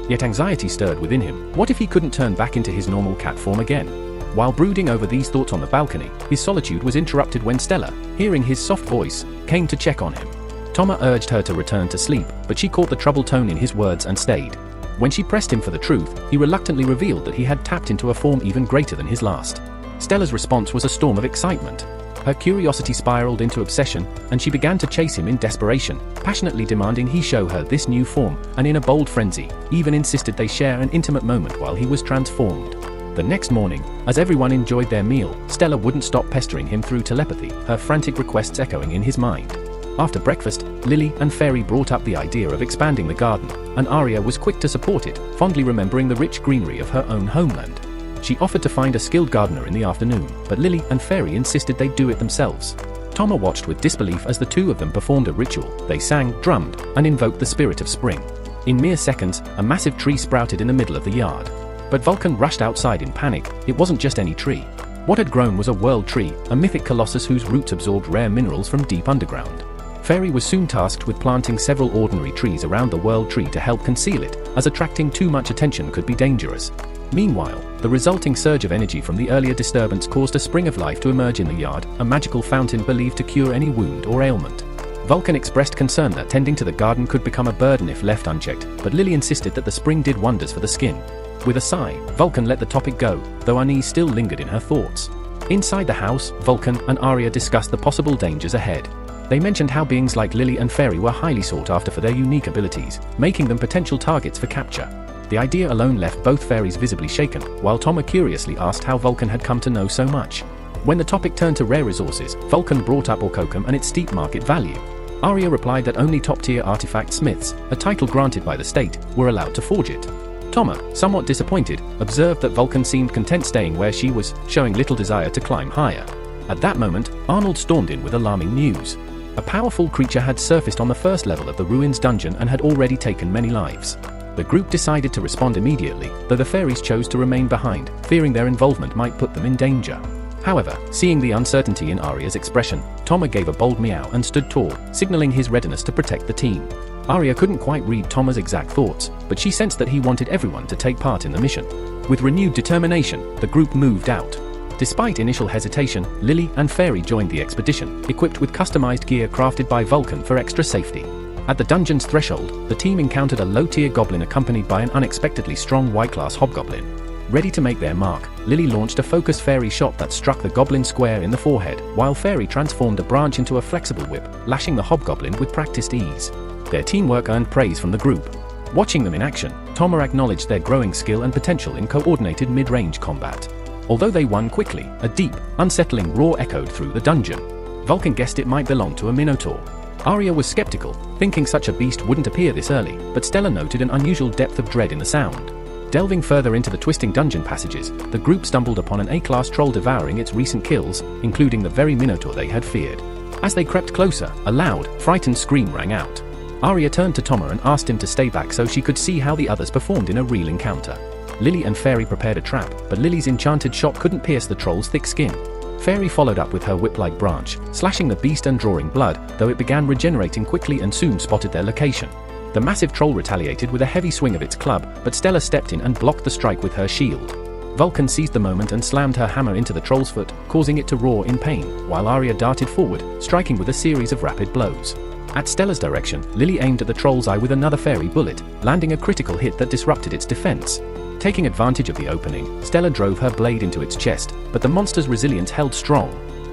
Yet anxiety stirred within him. What if he couldn't turn back into his normal cat form again? While brooding over these thoughts on the balcony, his solitude was interrupted when Stella, hearing his soft voice, came to check on him. Toma urged her to return to sleep, but she caught the troubled tone in his words and stayed. When she pressed him for the truth, he reluctantly revealed that he had tapped into a form even greater than his last. Stella's response was a storm of excitement. Her curiosity spiraled into obsession, and she began to chase him in desperation, passionately demanding he show her this new form, and in a bold frenzy, even insisted they share an intimate moment while he was transformed. The next morning, as everyone enjoyed their meal, Stella wouldn't stop pestering him through telepathy, her frantic requests echoing in his mind. After breakfast, Lily and Fairy brought up the idea of expanding the garden, and Arya was quick to support it, fondly remembering the rich greenery of her own homeland. She offered to find a skilled gardener in the afternoon, but Lily and Fairy insisted they do it themselves. Toma watched with disbelief as the two of them performed a ritual. They sang, drummed, and invoked the spirit of spring. In mere seconds, a massive tree sprouted in the middle of the yard. But Vulcan rushed outside in panic. It wasn't just any tree. What had grown was a world tree, a mythic colossus whose roots absorbed rare minerals from deep underground. Fairy was soon tasked with planting several ordinary trees around the world tree to help conceal it, as attracting too much attention could be dangerous. Meanwhile, the resulting surge of energy from the earlier disturbance caused a spring of life to emerge in the yard, a magical fountain believed to cure any wound or ailment. Vulcan expressed concern that tending to the garden could become a burden if left unchecked, but Lily insisted that the spring did wonders for the skin. With a sigh, Vulcan let the topic go, though unease still lingered in her thoughts. Inside the house, Vulcan and Arya discussed the possible dangers ahead. They mentioned how beings like Lily and Fairy were highly sought after for their unique abilities, making them potential targets for capture. The idea alone left both fairies visibly shaken, while Toma curiously asked how Vulcan had come to know so much. When the topic turned to rare resources, Vulcan brought up Orkokum and its steep market value. Arya replied that only top-tier artifact smiths, a title granted by the state, were allowed to forge it. Toma, somewhat disappointed, observed that Vulcan seemed content staying where she was, showing little desire to climb higher. At that moment, Arnold stormed in with alarming news. A powerful creature had surfaced on the first level of the ruins dungeon and had already taken many lives. The group decided to respond immediately, though the fairies chose to remain behind, fearing their involvement might put them in danger. However, seeing the uncertainty in Arya's expression, Toma gave a bold meow and stood tall, signaling his readiness to protect the team. Arya couldn't quite read Toma's exact thoughts, but she sensed that he wanted everyone to take part in the mission. With renewed determination, the group moved out. Despite initial hesitation, Lily and Fairy joined the expedition, equipped with customized gear crafted by Vulcan for extra safety. At the dungeon's threshold, the team encountered a low-tier goblin accompanied by an unexpectedly strong white-class hobgoblin. Ready to make their mark, Lily launched a focused fairy shot that struck the goblin square in the forehead, while Fairy transformed a branch into a flexible whip, lashing the hobgoblin with practiced ease. Their teamwork earned praise from the group. Watching them in action, Toma acknowledged their growing skill and potential in coordinated mid-range combat. Although they won quickly, a deep, unsettling roar echoed through the dungeon. Vulcan guessed it might belong to a minotaur. Arya was skeptical, thinking such a beast wouldn't appear this early, but Stella noted an unusual depth of dread in the sound. Delving further into the twisting dungeon passages, the group stumbled upon an A-class troll devouring its recent kills, including the very minotaur they had feared. As they crept closer, a loud, frightened scream rang out. Arya turned to Toma and asked him to stay back so she could see how the others performed in a real encounter. Lily and Fairy prepared a trap, but Lily's enchanted shot couldn't pierce the troll's thick skin. Fairy followed up with her whip-like branch, slashing the beast and drawing blood, though it began regenerating quickly and soon spotted their location. The massive troll retaliated with a heavy swing of its club, but Stella stepped in and blocked the strike with her shield. Vulcan seized the moment and slammed her hammer into the troll's foot, causing it to roar in pain, while Arya darted forward, striking with a series of rapid blows. At Stella's direction, Lily aimed at the troll's eye with another fairy bullet, landing a critical hit that disrupted its defense. Taking advantage of the opening, Stella drove her blade into its chest, but the monster's resilience held strong.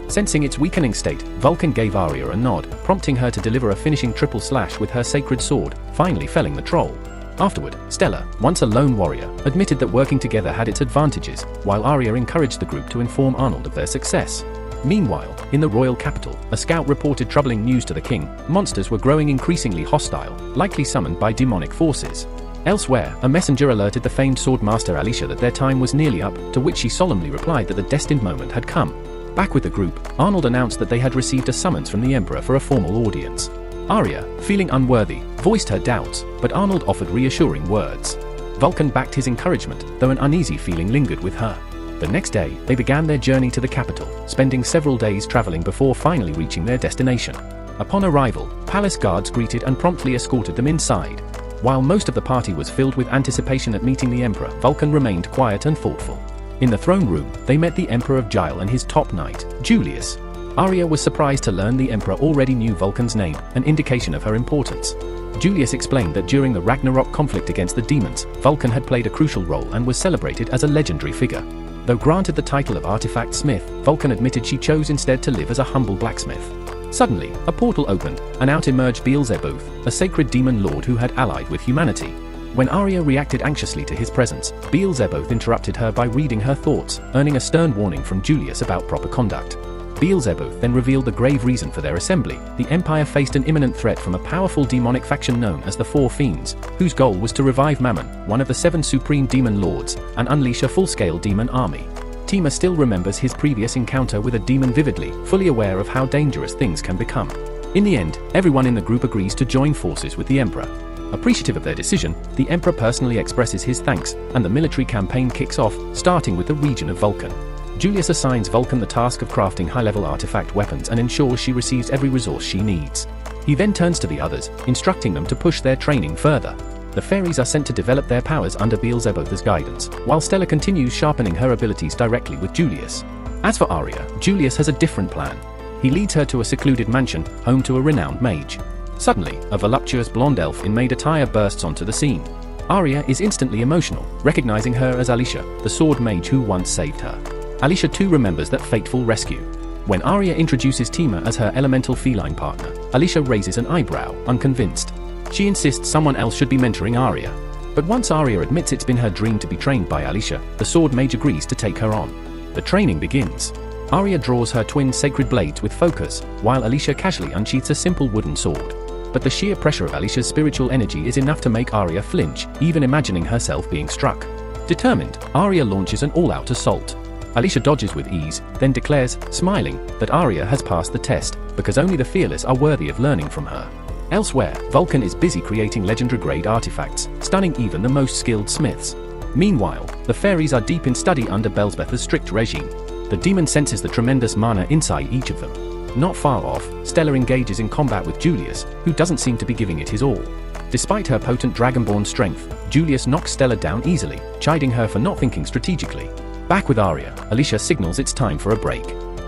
Sensing its weakening state, Vulcan gave Arya a nod, prompting her to deliver a finishing triple slash with her sacred sword, finally felling the troll. Afterward, Stella, once a lone warrior, admitted that working together had its advantages, while Arya encouraged the group to inform Arnold of their success. Meanwhile, in the royal capital, a scout reported troubling news to the king. Monsters were growing increasingly hostile, likely summoned by demonic forces. Elsewhere, a messenger alerted the famed swordmaster Alicia that their time was nearly up, to which she solemnly replied that the destined moment had come. Back with the group, Arnold announced that they had received a summons from the Emperor for a formal audience. Arya, feeling unworthy, voiced her doubts, but Arnold offered reassuring words. Vulcan backed his encouragement, though an uneasy feeling lingered with her. The next day, they began their journey to the capital, spending several days traveling before finally reaching their destination. Upon arrival, palace guards greeted and promptly escorted them inside. While most of the party was filled with anticipation at meeting the Emperor, Vulcan remained quiet and thoughtful. In the throne room, they met the Emperor of Gile and his top knight, Julius. Arya was surprised to learn the Emperor already knew Vulcan's name, an indication of her importance. Julius explained that during the Ragnarok conflict against the demons, Vulcan had played a crucial role and was celebrated as a legendary figure. Though granted the title of artifact smith, Vulcan admitted she chose instead to live as a humble blacksmith. Suddenly, a portal opened, and out emerged Beelzebub, a sacred demon lord who had allied with humanity. When Arya reacted anxiously to his presence, Beelzebub interrupted her by reading her thoughts, earning a stern warning from Julius about proper conduct. Beelzebub then revealed the grave reason for their assembly. The Empire faced an imminent threat from a powerful demonic faction known as the Four Fiends, whose goal was to revive Mammon, one of the 7 supreme demon lords, and unleash a full-scale demon army. Tima still remembers his previous encounter with a demon vividly, fully aware of how dangerous things can become. In the end, everyone in the group agrees to join forces with the Emperor. Appreciative of their decision, the Emperor personally expresses his thanks, and the military campaign kicks off, starting with the region of Vulcan. Julius assigns Vulcan the task of crafting high-level artifact weapons and ensures she receives every resource she needs. He then turns to the others, instructing them to push their training further. The fairies are sent to develop their powers under Beelzebub's guidance, while Stella continues sharpening her abilities directly with Julius. As for Arya, Julius has a different plan. He leads her to a secluded mansion, home to a renowned mage. Suddenly, a voluptuous blonde elf in maid attire bursts onto the scene. Arya is instantly emotional, recognizing her as Alicia, the sword mage who once saved her. Alicia too remembers that fateful rescue. When Arya introduces Tima as her elemental feline partner, Alicia raises an eyebrow, unconvinced. She insists someone else should be mentoring Arya. But once Arya admits it's been her dream to be trained by Alicia, the sword mage agrees to take her on. The training begins. Arya draws her twin sacred blades with focus, while Alicia casually unsheaths a simple wooden sword. But the sheer pressure of Alicia's spiritual energy is enough to make Arya flinch, even imagining herself being struck. Determined, Arya launches an all-out assault. Alicia dodges with ease, then declares, smiling, that Arya has passed the test, because only the fearless are worthy of learning from her. Elsewhere, Vulcan is busy creating legendary-grade artifacts, stunning even the most skilled smiths. Meanwhile, the fairies are deep in study under Belzebeth's strict regime. The demon senses the tremendous mana inside each of them. Not far off, Stella engages in combat with Julius, who doesn't seem to be giving it his all. Despite her potent dragonborn strength, Julius knocks Stella down easily, chiding her for not thinking strategically. Back with Arya, Alicia signals it's time for a break.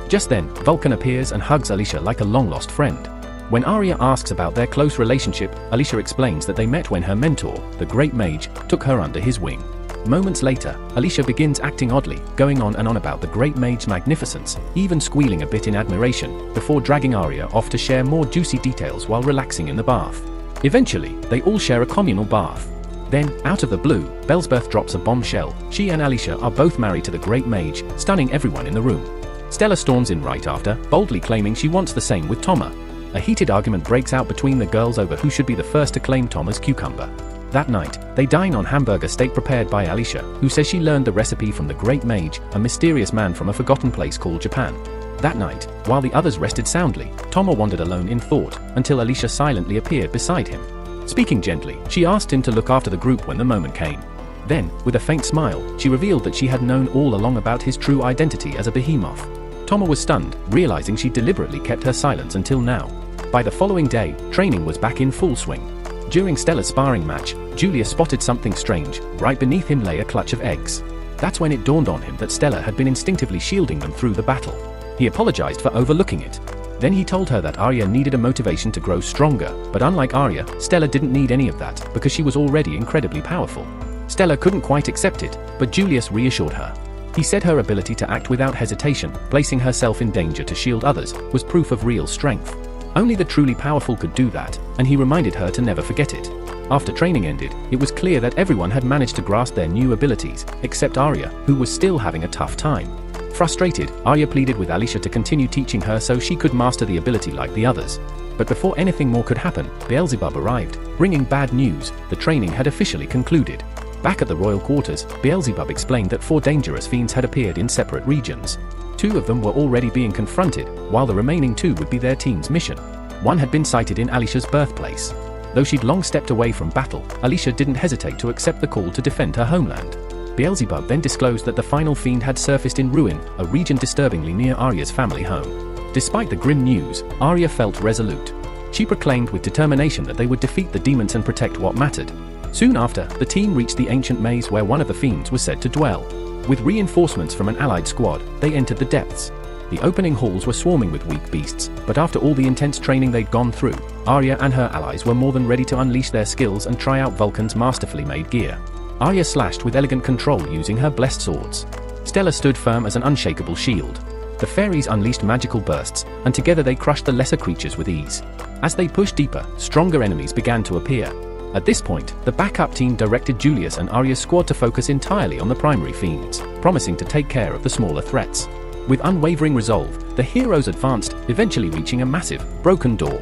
Just then, Vulcan appears and hugs Alicia like a long-lost friend. When Arya asks about their close relationship, Alicia explains that they met when her mentor, the Great Mage, took her under his wing. Moments later, Alicia begins acting oddly, going on and on about the Great Mage's magnificence, even squealing a bit in admiration, before dragging Arya off to share more juicy details while relaxing in the bath. Eventually, they all share a communal bath. Then, out of the blue, Belzebeth drops a bombshell. She and Alicia are both married to the Great Mage, stunning everyone in the room. Stella storms in right after, boldly claiming she wants the same with Toma. A heated argument breaks out between the girls over who should be the first to claim Toma's cucumber. That night, they dine on hamburger steak prepared by Alicia, who says she learned the recipe from the Great Mage, a mysterious man from a forgotten place called Japan. That night, while the others rested soundly, Toma wandered alone in thought, until Alicia silently appeared beside him. Speaking gently, she asked him to look after the group when the moment came. Then, with a faint smile, she revealed that she had known all along about his true identity as a behemoth. Toma was stunned, realizing she deliberately kept her silence until now. By the following day, training was back in full swing. During Stella's sparring match, Julius spotted something strange. Right beneath him lay a clutch of eggs. That's when it dawned on him that Stella had been instinctively shielding them through the battle. He apologized for overlooking it. Then he told her that Arya needed a motivation to grow stronger, but unlike Arya, Stella didn't need any of that, because she was already incredibly powerful. Stella couldn't quite accept it, but Julius reassured her. He said her ability to act without hesitation, placing herself in danger to shield others, was proof of real strength. Only the truly powerful could do that, and he reminded her to never forget it. After training ended, it was clear that everyone had managed to grasp their new abilities, except Arya, who was still having a tough time. Frustrated, Arya pleaded with Alicia to continue teaching her so she could master the ability like the others. But before anything more could happen, Beelzebub arrived, bringing bad news: the training had officially concluded. Back at the royal quarters, Beelzebub explained that 4 dangerous fiends had appeared in separate regions. 2 of them were already being confronted, while the remaining 2 would be their team's mission. One had been sighted in Alicia's birthplace. Though she'd long stepped away from battle, Alicia didn't hesitate to accept the call to defend her homeland. Beelzebub then disclosed that the final fiend had surfaced in Ruin, a region disturbingly near Arya's family home. Despite the grim news, Arya felt resolute. She proclaimed with determination that they would defeat the demons and protect what mattered. Soon after, the team reached the ancient maze where one of the fiends was said to dwell. With reinforcements from an allied squad, they entered the depths. The opening halls were swarming with weak beasts, but after all the intense training they'd gone through, Arya and her allies were more than ready to unleash their skills and try out Vulcan's masterfully made gear. Arya slashed with elegant control using her blessed swords. Stella stood firm as an unshakable shield. The fairies unleashed magical bursts, and together they crushed the lesser creatures with ease. As they pushed deeper, stronger enemies began to appear. At this point, the backup team directed Julius and Arya's squad to focus entirely on the primary fiends, promising to take care of the smaller threats. With unwavering resolve, the heroes advanced, eventually reaching a massive, broken door.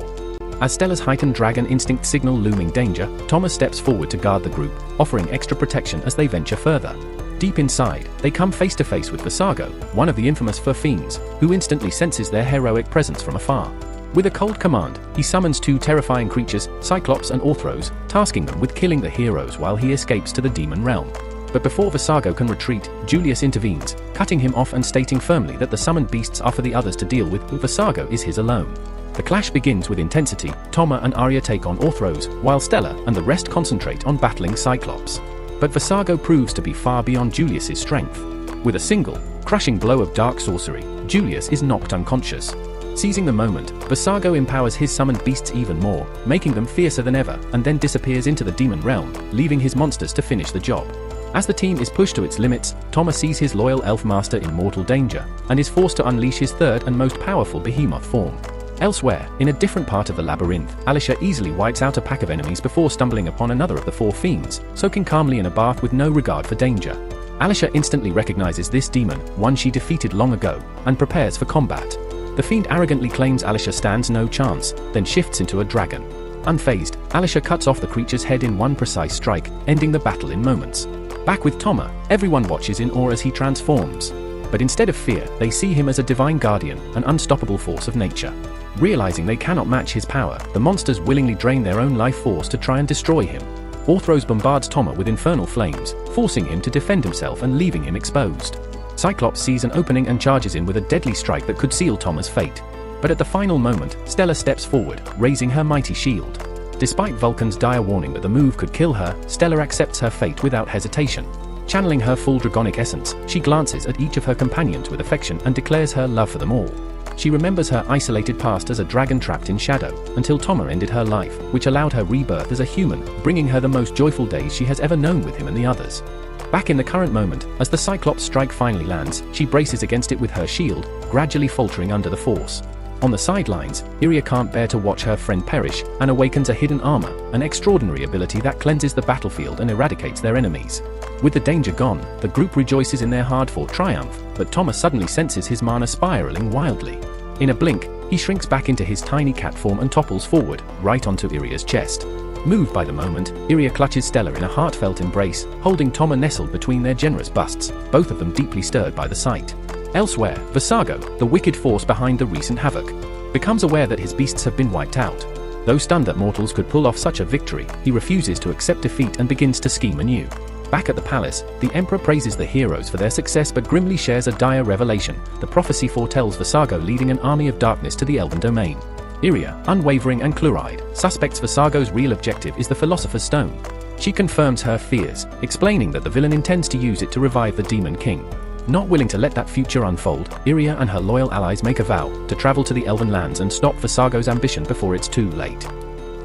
As Stella's heightened dragon instinct signal looming danger, Thomas steps forward to guard the group, offering extra protection as they venture further. Deep inside, they come face to face with Visago, one of the infamous fur fiends, who instantly senses their heroic presence from afar. With a cold command, he summons 2 terrifying creatures, Cyclops and Orthros, tasking them with killing the heroes while he escapes to the demon realm. But before Visago can retreat, Julius intervenes, cutting him off and stating firmly that the summoned beasts are for the others to deal with, Visago is his alone. The clash begins with intensity. Toma and Arya take on Orthros, while Stella and the rest concentrate on battling Cyclops. But Visago proves to be far beyond Julius's strength. With a single, crushing blow of dark sorcery, Julius is knocked unconscious. Seizing the moment, Visago empowers his summoned beasts even more, making them fiercer than ever, and then disappears into the demon realm, leaving his monsters to finish the job. As the team is pushed to its limits, Toma sees his loyal elf master in mortal danger, and is forced to unleash his third and most powerful behemoth form. Elsewhere, in a different part of the labyrinth, Alicia easily wipes out a pack of enemies before stumbling upon another of the 4 fiends, soaking calmly in a bath with no regard for danger. Alicia instantly recognizes this demon, one she defeated long ago, and prepares for combat. The fiend arrogantly claims Alicia stands no chance, then shifts into a dragon. Unfazed, Alicia cuts off the creature's head in one precise strike, ending the battle in moments. Back with Toma, everyone watches in awe as he transforms. But instead of fear, they see him as a divine guardian, an unstoppable force of nature. Realizing they cannot match his power, the monsters willingly drain their own life force to try and destroy him. Orthros bombards Toma with infernal flames, forcing him to defend himself and leaving him exposed. Cyclops sees an opening and charges in with a deadly strike that could seal Toma's fate. But at the final moment, Stella steps forward, raising her mighty shield. Despite Vulcan's dire warning that the move could kill her, Stella accepts her fate without hesitation. Channeling her full dragonic essence, she glances at each of her companions with affection and declares her love for them all. She remembers her isolated past as a dragon trapped in shadow, until Toma ended her life, which allowed her rebirth as a human, bringing her the most joyful days she has ever known with him and the others. Back in the current moment, as the Cyclops strike finally lands, she braces against it with her shield, gradually faltering under the force. On the sidelines, Iria can't bear to watch her friend perish, and awakens a hidden armor, an extraordinary ability that cleanses the battlefield and eradicates their enemies. With the danger gone, the group rejoices in their hard-fought triumph, but Thomas suddenly senses his mana spiraling wildly. In a blink, he shrinks back into his tiny cat form and topples forward, right onto Iria's chest. Moved by the moment, Iria clutches Stella in a heartfelt embrace, holding Toma nestled between their generous busts, both of them deeply stirred by the sight. Elsewhere, Visago, the wicked force behind the recent havoc, becomes aware that his beasts have been wiped out. Though stunned that mortals could pull off such a victory, he refuses to accept defeat and begins to scheme anew. Back at the palace, the Emperor praises the heroes for their success but grimly shares a dire revelation. The prophecy foretells Visago leading an army of darkness to the elven domain. Iria, unwavering and clear-eyed, suspects Visago's real objective is the Philosopher's Stone. She confirms her fears, explaining that the villain intends to use it to revive the Demon King. Not willing to let that future unfold, Iria and her loyal allies make a vow to travel to the Elven lands and stop Visago's ambition before it's too late.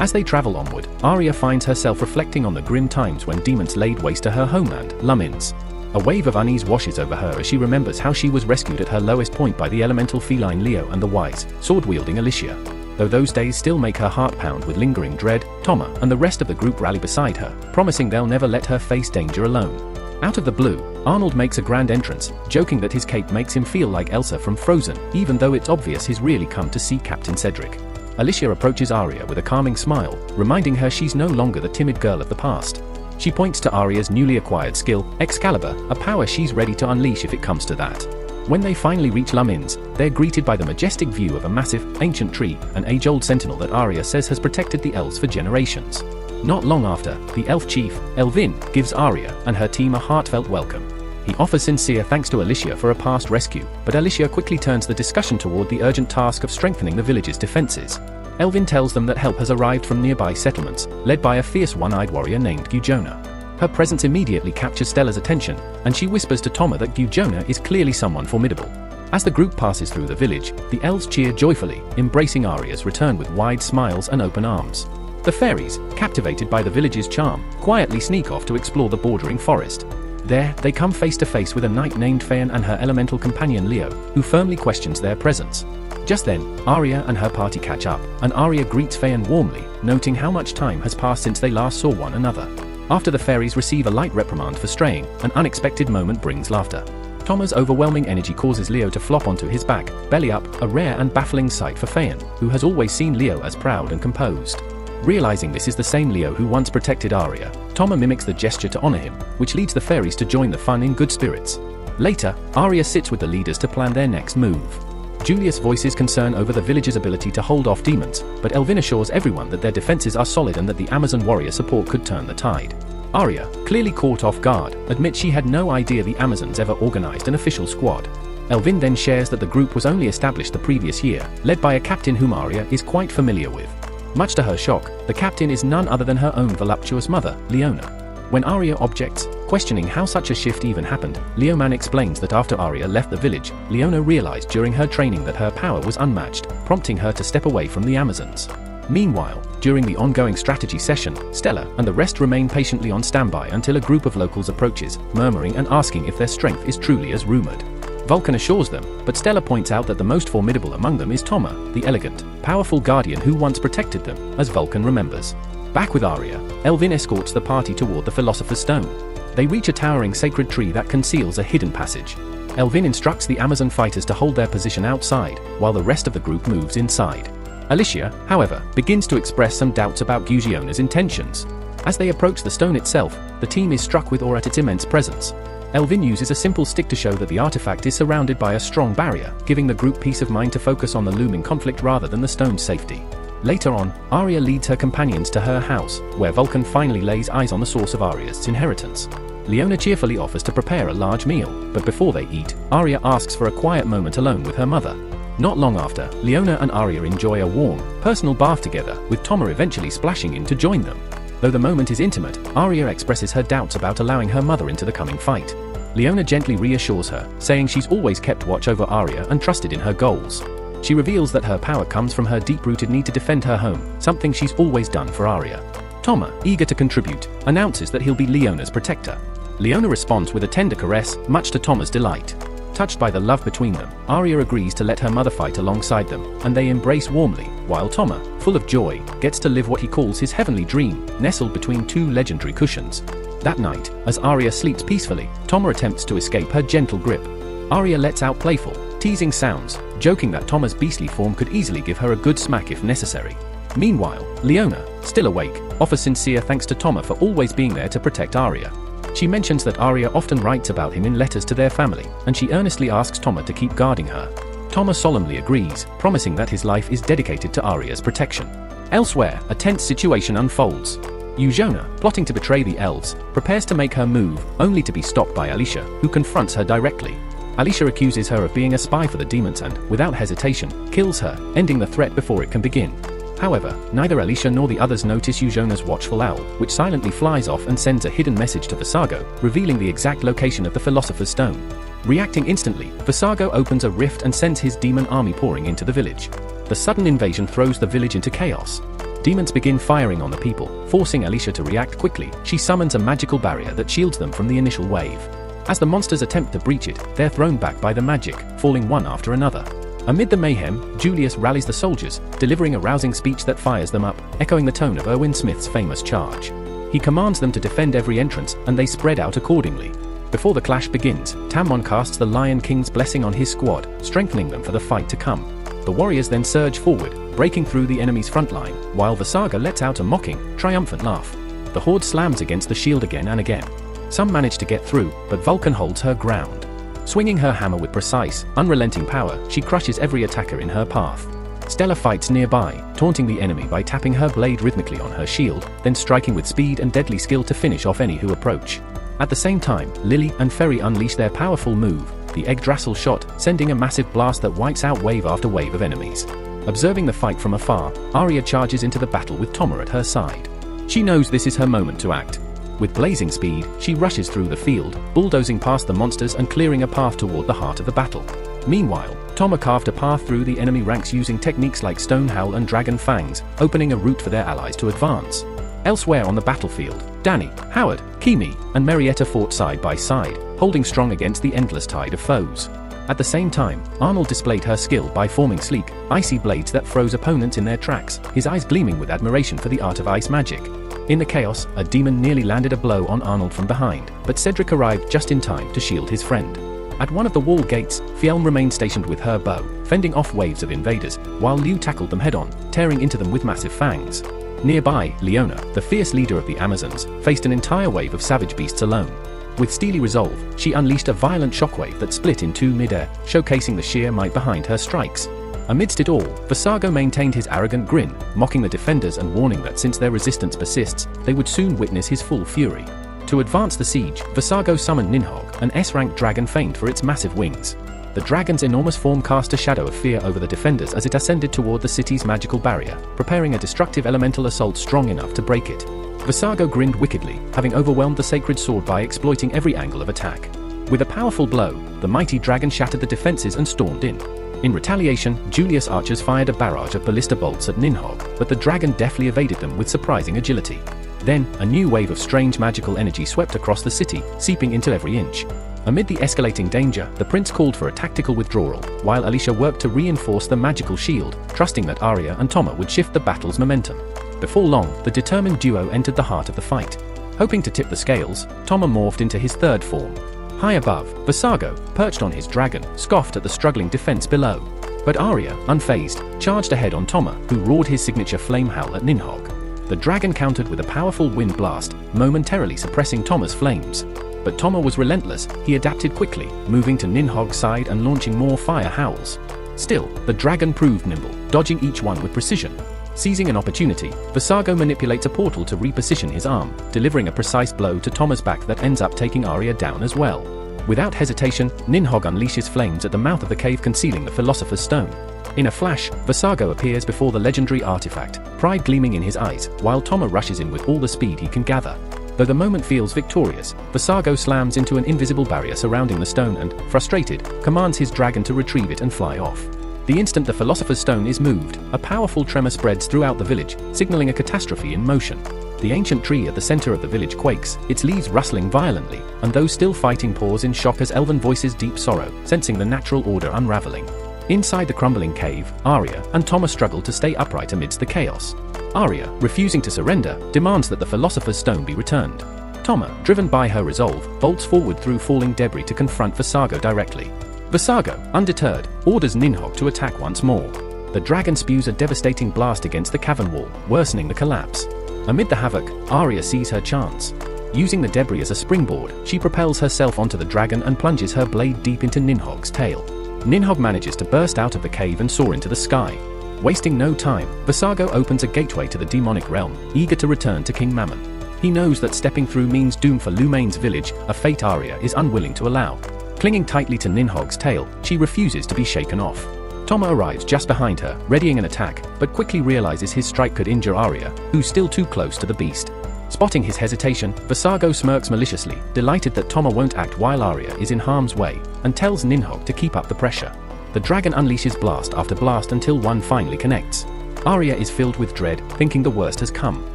As they travel onward, Arya finds herself reflecting on the grim times when demons laid waste to her homeland, Lumins. A wave of unease washes over her as she remembers how she was rescued at her lowest point by the elemental feline Leo and the wise, sword-wielding Alicia. Though those days still make her heart pound with lingering dread, Toma and the rest of the group rally beside her, promising they'll never let her face danger alone. Out of the blue, Arnold makes a grand entrance, joking that his cape makes him feel like Elsa from Frozen, even though it's obvious he's really come to see Captain Cedric. Alicia approaches Arya with a calming smile, reminding her she's no longer the timid girl of the past. She points to Arya's newly acquired skill, Excalibur, a power she's ready to unleash if it comes to that. When they finally reach Lumins, they're greeted by the majestic view of a massive, ancient tree, an age-old sentinel that Arya says has protected the elves for generations. Not long after, the elf chief, Elvin, gives Arya and her team a heartfelt welcome. He offers sincere thanks to Alicia for a past rescue, but Alicia quickly turns the discussion toward the urgent task of strengthening the village's defenses. Elvin tells them that help has arrived from nearby settlements, led by a fierce one-eyed warrior named Gyujona. Her presence immediately captures Stella's attention, and she whispers to Toma that Gyujona is clearly someone formidable. As the group passes through the village, the elves cheer joyfully, embracing Arya's return with wide smiles and open arms. The fairies, captivated by the village's charm, quietly sneak off to explore the bordering forest. There, they come face to face with a knight named Phaon and her elemental companion Leo, who firmly questions their presence. Just then, Arya and her party catch up, and Arya greets Phaon warmly, noting how much time has passed since they last saw one another. After the fairies receive a light reprimand for straying, an unexpected moment brings laughter. Toma's overwhelming energy causes Leo to flop onto his back, belly up, a rare and baffling sight for Phaon, who has always seen Leo as proud and composed. Realizing this is the same Leo who once protected Arya, Toma mimics the gesture to honor him, which leads the fairies to join the fun in good spirits. Later, Arya sits with the leaders to plan their next move. Julius voices concern over the village's ability to hold off demons, but Elvin assures everyone that their defenses are solid and that the Amazon warrior support could turn the tide. Arya, clearly caught off guard, admits she had no idea the Amazons ever organized an official squad. Elvin then shares that the group was only established the previous year, led by a captain whom Arya is quite familiar with. Much to her shock, the captain is none other than her own voluptuous mother, Leona. When Arya objects, questioning how such a shift even happened, Leoman explains that after Arya left the village, Leona realized during her training that her power was unmatched, prompting her to step away from the Amazons. Meanwhile, during the ongoing strategy session, Stella and the rest remain patiently on standby until a group of locals approaches, murmuring and asking if their strength is truly as rumored. Vulcan assures them, but Stella points out that the most formidable among them is Toma, the elegant, powerful guardian who once protected them, as Vulcan remembers. Back with Arya, Elvin escorts the party toward the Philosopher's Stone. They reach a towering sacred tree that conceals a hidden passage. Elvin instructs the Amazon fighters to hold their position outside, while the rest of the group moves inside. Alicia, however, begins to express some doubts about Gyujiona's intentions. As they approach the stone itself, the team is struck with awe at its immense presence. Elvin uses a simple stick to show that the artifact is surrounded by a strong barrier, giving the group peace of mind to focus on the looming conflict rather than the stone's safety. Later on, Arya leads her companions to her house, where Vulcan finally lays eyes on the source of Arya's inheritance. Leona cheerfully offers to prepare a large meal, but before they eat, Arya asks for a quiet moment alone with her mother. Not long after, Leona and Arya enjoy a warm, personal bath together, with Toma eventually splashing in to join them. Though the moment is intimate, Arya expresses her doubts about allowing her mother into the coming fight. Leona gently reassures her, saying she's always kept watch over Arya and trusted in her goals. She reveals that her power comes from her deep-rooted need to defend her home, something she's always done for Arya. Toma, eager to contribute, announces that he'll be Leona's protector. Leona responds with a tender caress, much to Toma's delight. Touched by the love between them, Arya agrees to let her mother fight alongside them, and they embrace warmly, while Toma, full of joy, gets to live what he calls his heavenly dream, nestled between two legendary cushions. That night, as Arya sleeps peacefully, Toma attempts to escape her gentle grip. Arya lets out playful, teasing sounds, joking that Toma's beastly form could easily give her a good smack if necessary. Meanwhile, Leona, still awake, offers sincere thanks to Toma for always being there to protect Arya. She mentions that Arya often writes about him in letters to their family, and she earnestly asks Toma to keep guarding her. Toma solemnly agrees, promising that his life is dedicated to Arya's protection. Elsewhere, a tense situation unfolds. Gyujona, plotting to betray the elves, prepares to make her move, only to be stopped by Alicia, who confronts her directly. Alicia accuses her of being a spy for the demons and, without hesitation, kills her, ending the threat before it can begin. However, neither Alicia nor the others notice Gyujona's watchful owl, which silently flies off and sends a hidden message to Visago, revealing the exact location of the Philosopher's Stone. Reacting instantly, Visago opens a rift and sends his demon army pouring into the village. The sudden invasion throws the village into chaos. Demons begin firing on the people, forcing Alicia to react quickly. She summons a magical barrier that shields them from the initial wave. As the monsters attempt to breach it, they're thrown back by the magic, falling one after another. Amid the mayhem, Julius rallies the soldiers, delivering a rousing speech that fires them up, echoing the tone of Erwin Smith's famous charge. He commands them to defend every entrance, and they spread out accordingly. Before the clash begins, Tamon casts the Lion King's blessing on his squad, strengthening them for the fight to come. The warriors then surge forward, breaking through the enemy's front line, while Visago lets out a mocking, triumphant laugh. The horde slams against the shield again and again. Some manage to get through, but Vulcan holds her ground. Swinging her hammer with precise, unrelenting power, she crushes every attacker in her path. Stella fights nearby, taunting the enemy by tapping her blade rhythmically on her shield, then striking with speed and deadly skill to finish off any who approach. At the same time, Lily and Ferry unleash their powerful move, the Yggdrasil shot, sending a massive blast that wipes out wave after wave of enemies. Observing the fight from afar, Arya charges into the battle with Toma at her side. She knows this is her moment to act. With blazing speed, she rushes through the field, bulldozing past the monsters and clearing a path toward the heart of the battle. Meanwhile, Toma carved a path through the enemy ranks using techniques like Stone Howl and Dragon Fangs, opening a route for their allies to advance. Elsewhere on the battlefield, Danny, Howard, Kimi, and Marietta fought side by side, holding strong against the endless tide of foes. At the same time, Arnold displayed her skill by forming sleek, icy blades that froze opponents in their tracks, his eyes gleaming with admiration for the art of ice magic. In the chaos, a demon nearly landed a blow on Arnold from behind, but Cedric arrived just in time to shield his friend. At one of the wall gates, Fjelm remained stationed with her bow, fending off waves of invaders, while Liu tackled them head-on, tearing into them with massive fangs. Nearby, Leona, the fierce leader of the Amazons, faced an entire wave of savage beasts alone. With steely resolve, she unleashed a violent shockwave that split in two mid-air, showcasing the sheer might behind her strikes. Amidst it all, Visago maintained his arrogant grin, mocking the defenders and warning that since their resistance persists, they would soon witness his full fury. To advance the siege, Visago summoned Ninhogg, an S-rank dragon famed for its massive wings. The dragon's enormous form cast a shadow of fear over the defenders as it ascended toward the city's magical barrier, preparing a destructive elemental assault strong enough to break it. Visago grinned wickedly, having overwhelmed the sacred sword by exploiting every angle of attack. With a powerful blow, the mighty dragon shattered the defenses and stormed in. In retaliation, Julius archers fired a barrage of ballista bolts at Ninhogg, but the dragon deftly evaded them with surprising agility. Then, a new wave of strange magical energy swept across the city, seeping into every inch. Amid the escalating danger, the prince called for a tactical withdrawal, while Alicia worked to reinforce the magical shield, trusting that Arya and Toma would shift the battle's momentum. Before long, the determined duo entered the heart of the fight. Hoping to tip the scales, Toma morphed into his third form. High above, Visago, perched on his dragon, scoffed at the struggling defense below. But Arya, unfazed, charged ahead on Toma, who roared his signature flame howl at Ninhogg. The dragon countered with a powerful wind blast, momentarily suppressing Toma's flames. But Toma was relentless. He adapted quickly, moving to Ninhogg's side and launching more fire howls. Still, the dragon proved nimble, dodging each one with precision. Seizing an opportunity, Visago manipulates a portal to reposition his arm, delivering a precise blow to Toma's back that ends up taking Arya down as well. Without hesitation, Ninhogg unleashes flames at the mouth of the cave concealing the Philosopher's Stone. In a flash, Visago appears before the legendary artifact, pride gleaming in his eyes, while Toma rushes in with all the speed he can gather. Though the moment feels victorious, Visago slams into an invisible barrier surrounding the stone and, frustrated, commands his dragon to retrieve it and fly off. The instant the Philosopher's Stone is moved, a powerful tremor spreads throughout the village, signaling a catastrophe in motion. The ancient tree at the center of the village quakes, its leaves rustling violently, and those still fighting pause in shock as elven voices deep sorrow, sensing the natural order unraveling. Inside the crumbling cave, Arya and Toma struggle to stay upright amidst the chaos. Arya, refusing to surrender, demands that the Philosopher's Stone be returned. Toma, driven by her resolve, bolts forward through falling debris to confront Visago directly. Visago, undeterred, orders Ninhogg to attack once more. The dragon spews a devastating blast against the cavern wall, worsening the collapse. Amid the havoc, Arya sees her chance. Using the debris as a springboard, she propels herself onto the dragon and plunges her blade deep into Ninhogg's tail. Ninhogg manages to burst out of the cave and soar into the sky. Wasting no time, Visago opens a gateway to the demonic realm, eager to return to King Mammon. He knows that stepping through means doom for Lumane's village, a fate Arya is unwilling to allow. Clinging tightly to Ninhogg's tail, she refuses to be shaken off. Toma arrives just behind her, readying an attack, but quickly realizes his strike could injure Arya, who's still too close to the beast. Spotting his hesitation, Visago smirks maliciously, delighted that Toma won't act while Arya is in harm's way, and tells Ninhogg to keep up the pressure. The dragon unleashes blast after blast until one finally connects. Arya is filled with dread, thinking the worst has come.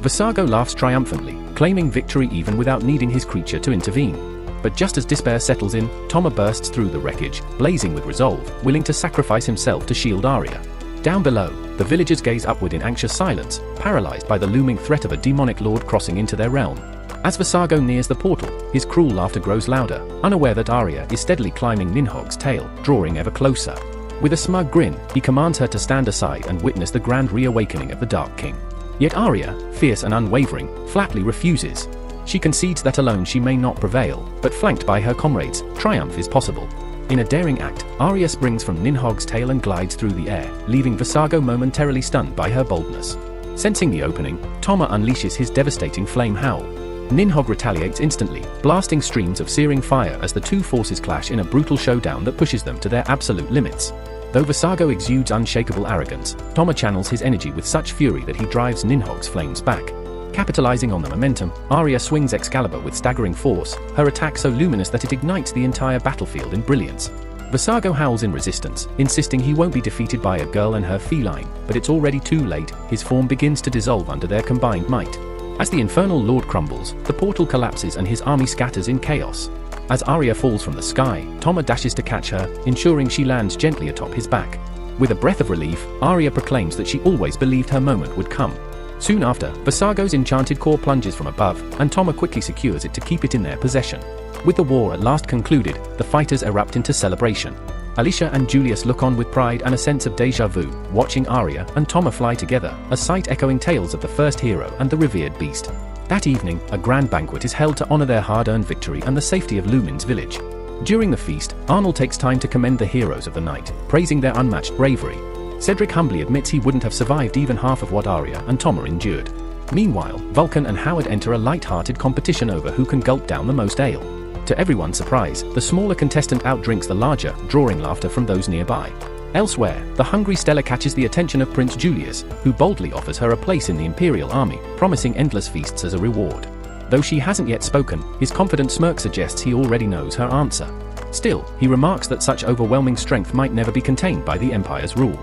Visago laughs triumphantly, claiming victory even without needing his creature to intervene. But just as despair settles in, Toma bursts through the wreckage, blazing with resolve, willing to sacrifice himself to shield Arya. Down below, the villagers gaze upward in anxious silence, paralyzed by the looming threat of a demonic lord crossing into their realm. As Visago nears the portal, his cruel laughter grows louder, unaware that Arya is steadily climbing Ninhog's tail, drawing ever closer. With a smug grin, he commands her to stand aside and witness the grand reawakening of the Dark King. Yet Arya, fierce and unwavering, flatly refuses. She concedes that alone she may not prevail, but flanked by her comrades, triumph is possible. In a daring act, Arya springs from Ninhog's tail and glides through the air, leaving Visago momentarily stunned by her boldness. Sensing the opening, Toma unleashes his devastating flame howl. Ninhog retaliates instantly, blasting streams of searing fire as the two forces clash in a brutal showdown that pushes them to their absolute limits. Though Visago exudes unshakable arrogance, Toma channels his energy with such fury that he drives Ninhog's flames back. Capitalizing on the momentum, Arya swings Excalibur with staggering force, her attack so luminous that it ignites the entire battlefield in brilliance. Visago howls in resistance, insisting he won't be defeated by a girl and her feline, but it's already too late. His form begins to dissolve under their combined might. As the infernal lord crumbles, the portal collapses and his army scatters in chaos. As Arya falls from the sky, Toma dashes to catch her, ensuring she lands gently atop his back. With a breath of relief, Arya proclaims that she always believed her moment would come. Soon after, Visago's enchanted core plunges from above, and Toma quickly secures it to keep it in their possession. With the war at last concluded, the fighters erupt into celebration. Alicia and Julius look on with pride and a sense of déjà vu, watching Arya and Toma fly together, a sight echoing tales of the first hero and the revered beast. That evening, a grand banquet is held to honor their hard-earned victory and the safety of Lumin's village. During the feast, Arnold takes time to commend the heroes of the night, praising their unmatched bravery. Cedric humbly admits he wouldn't have survived even half of what Arya and Toma endured. Meanwhile, Vulcan and Howard enter a light-hearted competition over who can gulp down the most ale. To everyone's surprise, the smaller contestant outdrinks the larger, drawing laughter from those nearby. Elsewhere, the hungry Stella catches the attention of Prince Julius, who boldly offers her a place in the Imperial army, promising endless feasts as a reward. Though she hasn't yet spoken, his confident smirk suggests he already knows her answer. Still, he remarks that such overwhelming strength might never be contained by the Empire's rule.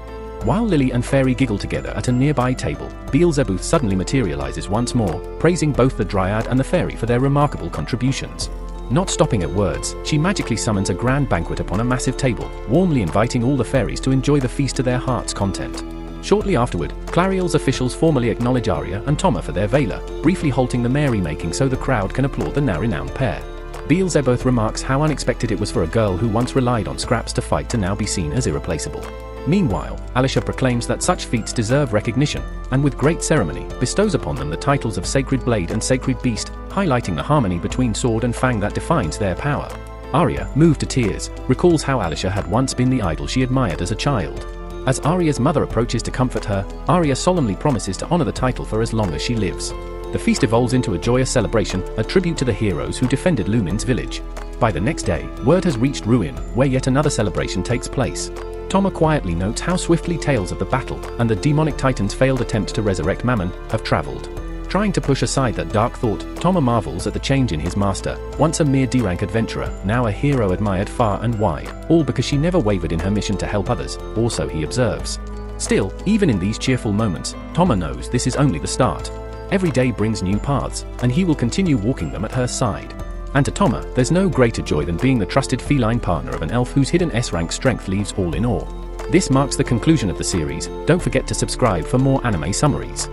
While Lily and Fairy giggle together at a nearby table, Beelzebub suddenly materializes once more, praising both the Dryad and the Fairy for their remarkable contributions. Not stopping at words, she magically summons a grand banquet upon a massive table, warmly inviting all the fairies to enjoy the feast to their heart's content. Shortly afterward, Clariel's officials formally acknowledge Arya and Toma for their valor, briefly halting the merrymaking so the crowd can applaud the now-renowned pair. Beelzebub remarks how unexpected it was for a girl who once relied on scraps to fight to now be seen as irreplaceable. Meanwhile, Alicia proclaims that such feats deserve recognition, and with great ceremony, bestows upon them the titles of Sacred Blade and Sacred Beast, highlighting the harmony between sword and fang that defines their power. Arya, moved to tears, recalls how Alicia had once been the idol she admired as a child. As Arya's mother approaches to comfort her, Arya solemnly promises to honor the title for as long as she lives. The feast evolves into a joyous celebration, a tribute to the heroes who defended Lumin's village. By the next day, word has reached Ruin, where yet another celebration takes place. Toma quietly notes how swiftly tales of the battle and the demonic titan's failed attempt to resurrect Mammon have traveled. Trying to push aside that dark thought, Toma marvels at the change in his master, once a mere D-rank adventurer, now a hero admired far and wide, all because she never wavered in her mission to help others, or so he observes. Still, even in these cheerful moments, Toma knows this is only the start. Every day brings new paths, and he will continue walking them at her side. And to Toma, there's no greater joy than being the trusted feline partner of an elf whose hidden S-rank strength leaves all in awe. This marks the conclusion of the series. Don't forget to subscribe for more anime summaries.